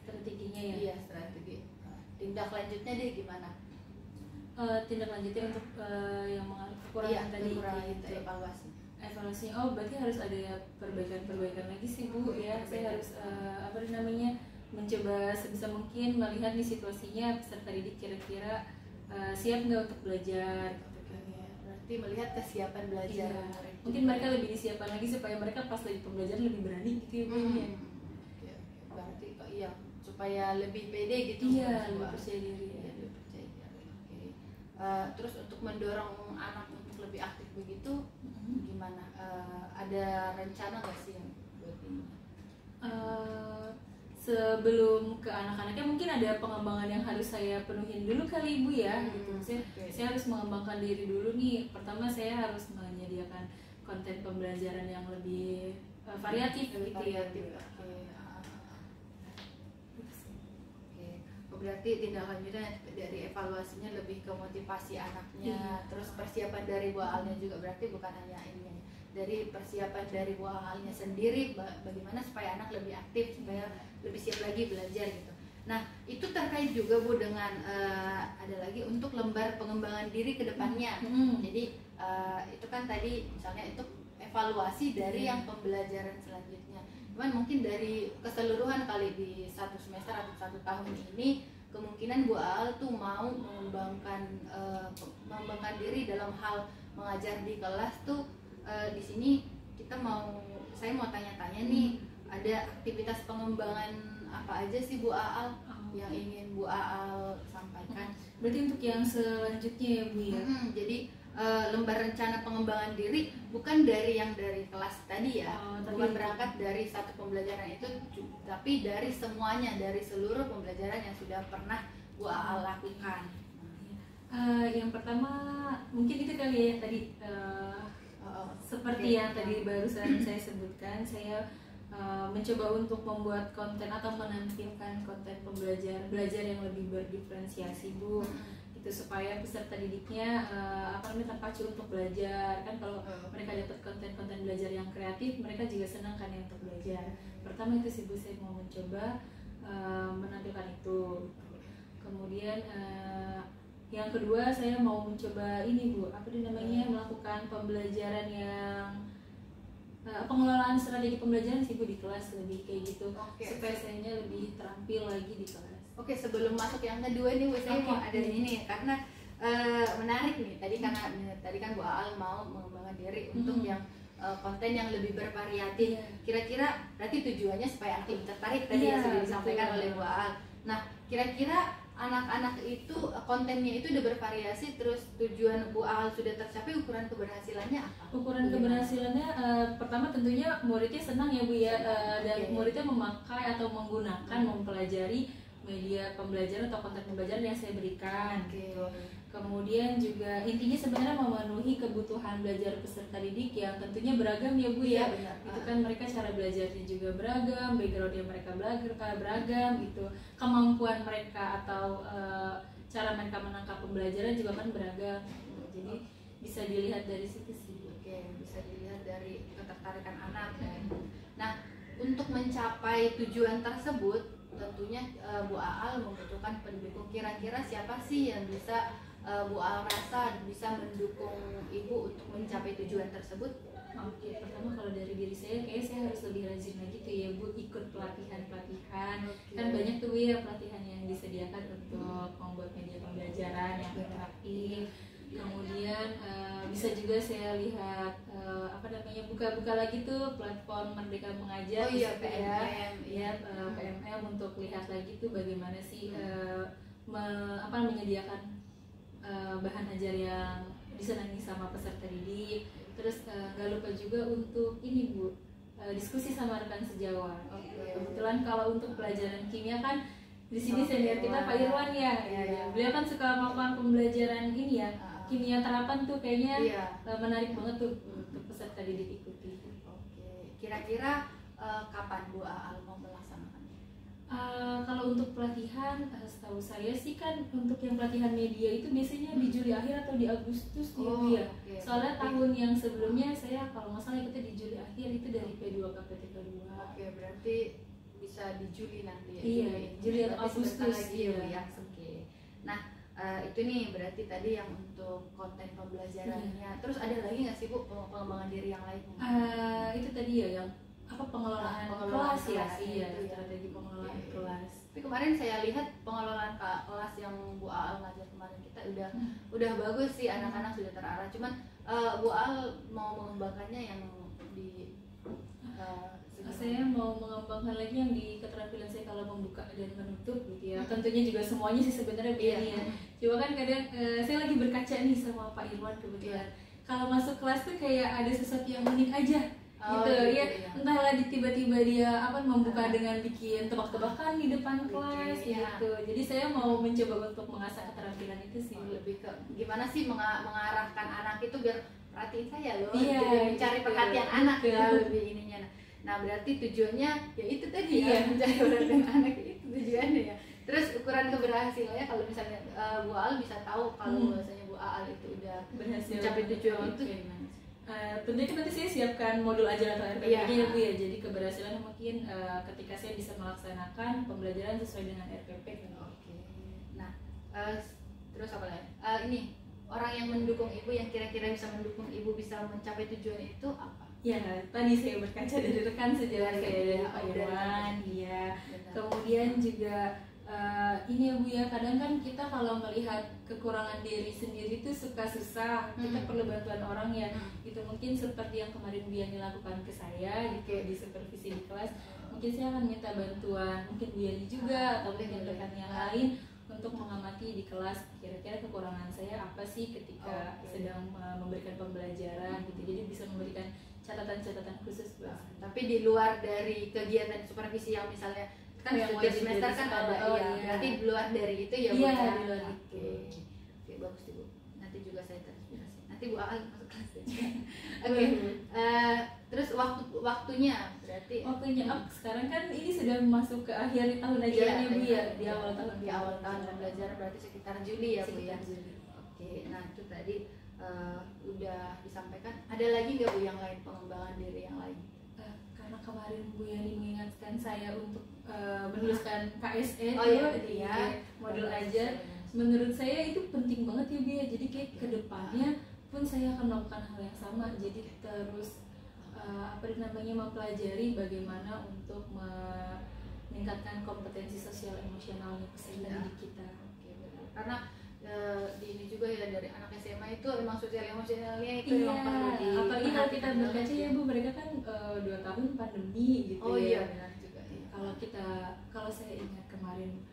Strateginya ya? Iya, strategi. Tindak lanjutnya deh gimana? Tindak lanjutnya untuk yang kekurangan tadi itu evaluasi. Oh, berarti harus ada perbaikan lagi sih Bu ya. Saya harus mencoba sebisa mungkin melihat nih situasinya peserta didik kira-kira siap nggak untuk belajar. Berarti melihat kesiapan belajar. Mungkin mereka lebih disiapkan lagi supaya mereka pas lagi pembelajaran lebih berani gitu ya Bu. Berarti supaya lebih pede gitu. Iya, lebih percaya diri. Terus untuk mendorong anak untuk lebih aktif begitu gimana? Ada rencana nggak sih yang buat ini? Sebelum ke anak-anaknya mungkin ada pengembangan yang harus saya penuhin dulu kali Ibu ya. Gitu. Saya harus mengembangkan diri dulu nih. Pertama saya harus menyediakan konten pembelajaran yang lebih variatif gitu ya. Berarti tindak lanjutnya dari evaluasinya lebih ke motivasi anaknya, terus persiapan dari Bu Aalnya juga, berarti bukan hanya ini, dari persiapan dari Bu Aalnya sendiri bagaimana supaya anak lebih aktif, supaya lebih siap lagi belajar gitu. Nah itu terkait juga Bu dengan ada lagi untuk lembar pengembangan diri ke depannya. Jadi itu kan tadi misalnya itu evaluasi dari yang pembelajaran selanjutnya. Cuman mungkin dari keseluruhan kali di 1 semester atau 1 tahun ini, kemungkinan Bu Aal tuh mau mengembangkan diri dalam hal mengajar di kelas tuh. Di sini saya mau tanya-tanya nih, ada aktivitas pengembangan apa aja sih Bu Aal yang ingin Bu Aal sampaikan? Berarti untuk yang selanjutnya ya Bu ya. Jadi lembar rencana pengembangan diri bukan dari kelas tadi ya, bukan berangkat dari satu pembelajaran itu, tapi dari semuanya, dari seluruh pembelajaran yang sudah pernah Bu Aal lakukan. Yang pertama mungkin itu kali ya tadi seperti yang tadi barusan saya sebutkan, saya mencoba untuk membuat konten atau menampilkan konten belajar yang lebih berdiferensiasi Bu. Itu supaya peserta didiknya terpacu untuk belajar kan. Kalau mereka dapat konten-konten belajar yang kreatif, mereka juga senang kan ya untuk belajar. Pertama itu sih Bu, saya mau mencoba menampilkan itu. Kemudian yang kedua saya mau mencoba ini Bu, melakukan pembelajaran yang pengelolaan strategi pembelajaran sih Bu di kelas, lebih kayak gitu. Supaya saya lebih terampil lagi di kelas. Oke, sebelum masuk yang kedua nih Bu, saya mau ada ini karena menarik nih. Tadi kan Bu Aal mau mengembangkan diri untuk yang konten yang lebih bervariatif. Kira-kira berarti tujuannya supaya anak lebih tertarik tadi Iya, yang sudah disampaikan betul. oleh Bu Aal. Nah, kira-kira anak-anak itu kontennya itu udah bervariasi, terus tujuan Bu Aal sudah tercapai, ukuran keberhasilannya apa? Ukuran keberhasilannya pertama tentunya muridnya senang ya Bu ya, dan Oke. muridnya memakai atau menggunakan mempelajari media pembelajaran atau konten pembelajaran yang saya berikan. Oke. Gitu. Kemudian juga intinya sebenarnya memenuhi kebutuhan belajar peserta didik yang tentunya beragam ya Bu ya. Iya, benar. Itu kan mereka cara belajarnya juga beragam, background yang mereka belajar beragam gitu. Kemampuan mereka atau cara mereka menangkap pembelajaran juga kan beragam. Jadi bisa dilihat dari situ sih. Oke, bisa dilihat dari ketertarikan anak ya. Nah, untuk mencapai tujuan tersebut tentunya Bu Aal membutuhkan pendukung. Kira-kira siapa sih yang bisa Bu Aal rasa bisa mendukung Ibu untuk mencapai tujuan tersebut? Oke, pertama kalau dari diri saya, kayaknya saya harus lebih rajin lagi tuh ya Bu, ikut pelatihan-pelatihan. Oke. Kan banyak tuh Bu ya pelatihan yang disediakan untuk membuat media pembelajaran yang interaktif. Kemudian bisa juga saya lihat buka-buka lagi tuh platform Merdeka Mengajar Oh iya, di situ ya. PMM, Ya, PMM untuk lihat lagi tuh bagaimana sih menyediakan bahan ajar yang disenangi sama peserta didik. Terus nggak lupa juga untuk ini Bu, diskusi sama rekan sejawat. Oke. Kebetulan kalau untuk pelajaran kimia kan di sini Oke, senior kita Pak Irwan ya. Iya, iya. Beliau kan suka melakukan pembelajaran ini ya, Ah. kimia terapan tuh kayaknya Iya. menarik banget tuh untuk peserta didik ikuti. Oke, kira-kira kapan Bu Aal mau melaksanakannya? Kalau untuk pelatihan, setahu saya sih kan untuk yang pelatihan media itu biasanya di Juli akhir atau di Agustus ya Bu ya. Oke. Soalnya tahun yang sebelumnya saya kalau nggak salah ikutnya di Juli akhir itu dari P2 ke PT2. Oke, berarti bisa di Juli nanti ya? Iya, Juli atau Berarti sebentar Agustus, lagi ya, Bu, iya. ya. Oke. Nah, itu nih berarti tadi yang untuk konten pembelajarannya. Terus ada lagi nggak sih Bu pengembangan diri yang lain? Itu tadi ya yang pengelolaan pengelolaan kelas ya, kelas, iya, itu ya. strategi pengelolaan Oke. kelas. Tapi kemarin saya lihat pengelolaan kelas yang Bu Aal ngajar kemarin kita udah bagus sih, anak-anak sudah terarah. Cuman Bu Aal mau mengembangkannya yang di Saya mau mengembangkan lagi yang di keterampilan saya kalau membuka dan menutup gitu ya. Tentunya juga semuanya sih sebenarnya begini ya. Cuma kan kadang saya lagi berkaca nih sama Pak Irwan kebetulan. Kalau masuk kelas tuh kayak ada sesuatu yang unik aja. Gitu ya, entahlah tiba-tiba dia membuka dengan bikin tebak-tebakan di depan kelas gitu. Jadi saya mau mencoba untuk mengasah keterampilan itu sih. lebih ke gimana sih mengarahkan anak itu biar perhatiin saya loh, Iya, jadi mencari gitu. perhatian anak ya, Betul. lebih ininya. Nah, berarti tujuannya ya itu tadi Iya. ya, mencari perhatian anak itu tujuannya ya. Terus ukuran keberhasilannya kalau misalnya Bu Aal bisa tahu kalau bahwasanya Bu Aal itu udah Berhasil mencapai tujuan Oke. itu gimana sih? Tentunya kan nanti saya siapkan modul ajar atau RPP Iya. ya Bu ya. Jadi keberhasilan mungkin ketika saya bisa melaksanakan pembelajaran sesuai dengan RPP kan. Oke. Nah, terus apa lagi? Ini orang yang mendukung Ibu, yang kira-kira bisa mendukung Ibu bisa mencapai tujuan itu apa? Ya, tadi saya berkaca dari rekan sejawat Dari- saya dari ya, Pak dari Irwan, rekan. iya. Benar. Kemudian juga ini ya Bu ya, kadang kan kita kalau melihat kekurangan diri sendiri itu suka susah, kita perlu bantuan orang ya. Itu mungkin seperti yang kemarin Bu Yani lakukan ke saya gitu di supervisi di kelas. Mungkin saya akan minta bantuan, mungkin Bu Yani juga atau mungkin rekan yang lain untuk mengamati di kelas kira-kira kekurangan saya apa sih ketika sedang memberikan pembelajaran gitu. Jadi bisa memberikan catatan-catatan khusus buat saya. Tapi di luar dari kegiatan supervisi yang misalnya kan Yang setiap wajib semester dari kan sekolah, ada, oh ya. iya. Berarti di luar dari itu ya Bu Iya, ya? di luar Oke. Oke, bagus sih Bu. Nanti juga saya terinspirasi. Nanti Bu Aal masuk kelas ya. Oke. Terus waktunya berarti Sekarang kan ini sudah masuk ke akhir tahun ajarannya Bu ya, di awal tahun di awal tahun pembelajaran berarti sekitar Juli ya Bu ya. Sekitar Juli. Oke, nah itu tadi udah disampaikan. Ada lagi nggak Bu yang lain, pengembangan diri yang lain? Karena kemarin Bu Yani mengingatkan saya untuk menuliskan KSE Oh iya, di iya. modul ajar. Menurut saya itu penting banget ya Bu ya. Jadi kayak kedepannya pun saya akan melakukan hal yang sama. Jadi terus mempelajari bagaimana untuk meningkatkan kompetensi sosial emosionalnya peserta didik kita. Oke, benar. Karena di ini juga ya dari anak SMA SMA itu memang sosial emosionalnya itu Iya, memang perlu di apalagi kalau kita berkaca ya Bu, mereka kan 2 tahun pandemi gitu. Oh ya. iya benar juga. Iya. Kalau saya ingat kemarin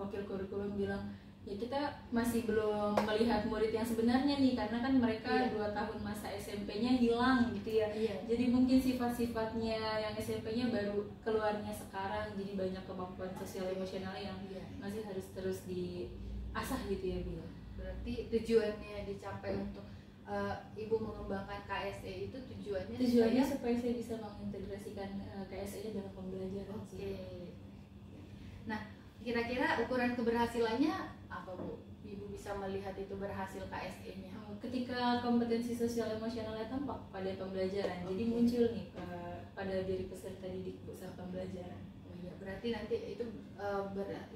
wakil kurikulum bilang ya kita masih belum melihat murid yang sebenarnya nih, karena kan mereka Iya. 2 tahun masa SMP-nya hilang gitu ya. Iya. Jadi mungkin sifat-sifatnya yang SMP-nya baru keluarnya sekarang, jadi banyak kemampuan sosial emosional yang Iya. masih harus terus diasah gitu ya Bu. Berarti tujuannya dicapai untuk Ibu mengembangkan KSE itu tujuannya Supaya saya bisa mengintegrasikan KSE dalam pembelajaran Oke. sih. Nah, kira-kira ukuran keberhasilannya apa Bu? Ibu bisa melihat itu berhasil KSE-nya. Ketika kompetensi sosial emosionalnya tampak pada pembelajaran, jadi muncul nih pada diri peserta didik saat pembelajaran. Oh iya, berarti nanti itu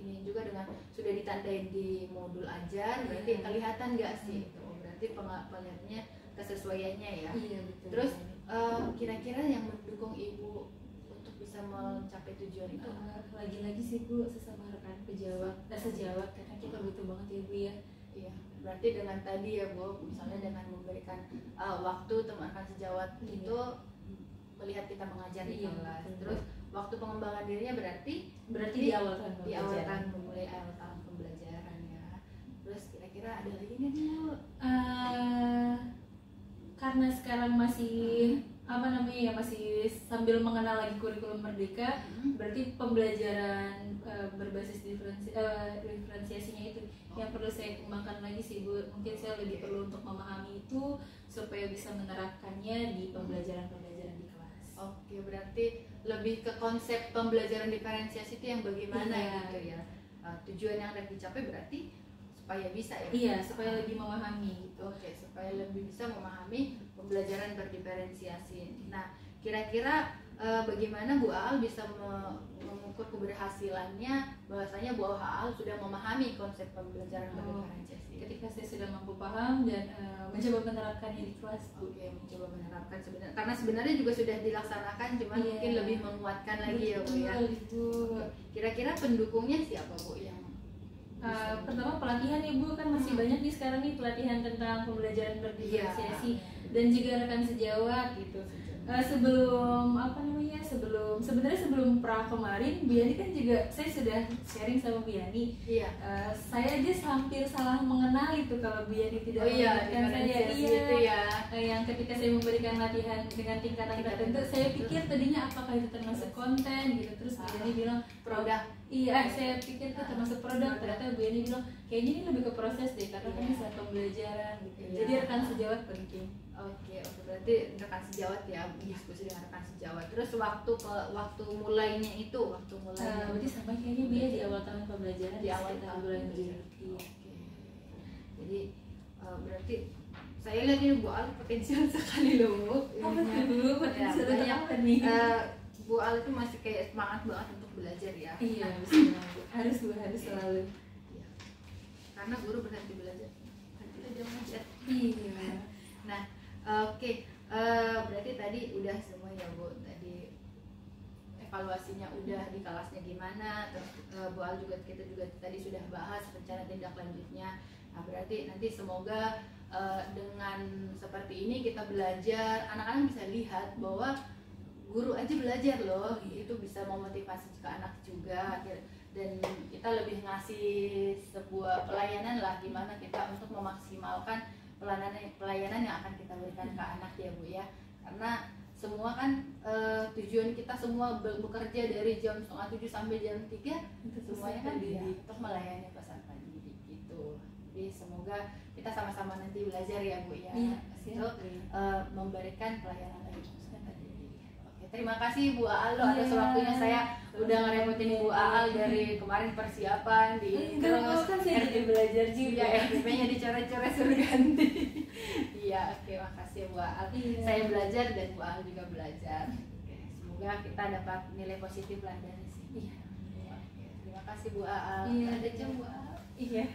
ini juga dengan sudah ditandain di modul ajar, berarti Iya. kelihatan nggak sih itu? Berarti penglihatannya kesesuaiannya ya. Iya betul. Terus kira-kira yang mendukung Ibu untuk bisa mencapai tujuan itu? Lagi-lagi sih Bu, sesama rekan sejawat, karena kita butuh banget ya Bu ya. Iya, berarti dengan tadi ya Bu, misalnya dengan memberikan waktu teman sejawat Iya. itu melihat kita mengajar di Iya, kelas. betul. Terus waktu pengembangan dirinya berarti Berarti di awal tahun di awal pembelajaran. tahun memulai awal tahun pembelajaran ya. Terus kira-kira ada lagi nggak nih Bu? Karena sekarang masih masih sambil mengenal lagi kurikulum merdeka, berarti pembelajaran berbasis diferensiasinya itu yang perlu saya kembangkan lagi sih Bu. Mungkin saya lebih perlu untuk memahami itu supaya bisa menerapkannya di pembelajaran di kelas. Oke, berarti lebih ke konsep pembelajaran diferensiasi itu yang bagaimana Iya. gitu ya. Tujuan yang akan dicapai berarti supaya bisa ya. Iya, supaya lebih memahami gitu. Oke, supaya lebih bisa memahami pembelajaran berdiferensiasi. Nah, kira-kira bagaimana Bu Aal bisa mengukur keberhasilannya bahwasanya Bu Aal sudah memahami konsep pembelajaran berdiferensiasi? Ketika saya sudah mampu paham dan mencoba menerapkannya di kelas Bu. Oke, mencoba menerapkan karena sebenarnya juga sudah dilaksanakan, cuman Iya. mungkin lebih menguatkan lagi ya Bu ya. Betul, Ibu. Kira-kira pendukungnya siapa Bu yang Pertama pelatihan Ibu, kan masih banyak nih sekarang nih pelatihan tentang pembelajaran berdiferensiasi dan juga rekan sejawat gitu. Sebelum pra kemarin, Biani kan juga saya sudah sharing sama Biani. Iya. Saya aja hampir salah mengenal itu kalau Biani tidak mengingatkan saya. diferensiasi Iya. itu ya. Yang ketika saya memberikan latihan dengan tingkatan tertentu, saya pikir tadinya apakah itu termasuk konten gitu. Terus Biani bilang Produk. Iya, saya pikir itu termasuk produk. Ternyata Bu Yani bilang kayaknya ini lebih ke proses deh, karena kan ini saat pembelajaran gitu. Iya. Jadi rekan sejawat penting. Oke, berarti rekan sejawat ya, diskusi dengan rekan sejawat. Terus waktu mulainya itu, Berarti sama kayaknya dia di awal tahun pembelajaran di awal sekitar tahun bulan pembelajaran. Juli. Oke. Jadi berarti saya lihat ini Bu Al potensial sekali loh Bu. Apa tuh Bu? Potensial Ya, untuk apa nih? Bu Al itu masih kayak semangat banget untuk belajar ya. Iya, harus selalu. Iya. Karena guru berhenti belajar, berhenti belajar mengajar. Iya. Nah, oke, berarti tadi udah semua ya Bu. Tadi evaluasinya udah di kelasnya gimana, terus Bu Al juga kita juga tadi sudah bahas rencana tindak lanjutnya. Nah, berarti nanti semoga dengan seperti ini kita belajar, anak-anak bisa lihat bahwa guru aja belajar loh, itu bisa memotivasi ke anak juga, dan kita lebih ngasih sebuah pelayanan lah, gimana kita untuk memaksimalkan pelayanan yang akan kita berikan ke anak ya Bu ya. Karena semua kan tujuan kita semua bekerja dari jam 6:30 sampai jam 3 semuanya kan ya, untuk melayani peserta didik gitu. Jadi semoga kita sama-sama nanti belajar ya Bu ya, Iya, untuk siap. memberikan pelayanan bagi peserta didik. Oke, terima kasih Bu Aal loh atas Iya. waktunya. Saya udah ngerepotin Bu Aal dari kemarin persiapan di Terus kan saya jadi belajar juga. Iya, FTP-nya dicoret-coret suruh ganti. Iya, oke, makasih Bu Aal. Iya. Saya belajar dan Bu Aal juga belajar. Oke, semoga kita dapat nilai positif lah dari sini. Iya. Oke, terima kasih Bu Aal. Iya. Ada jam Bu Aal. Iya.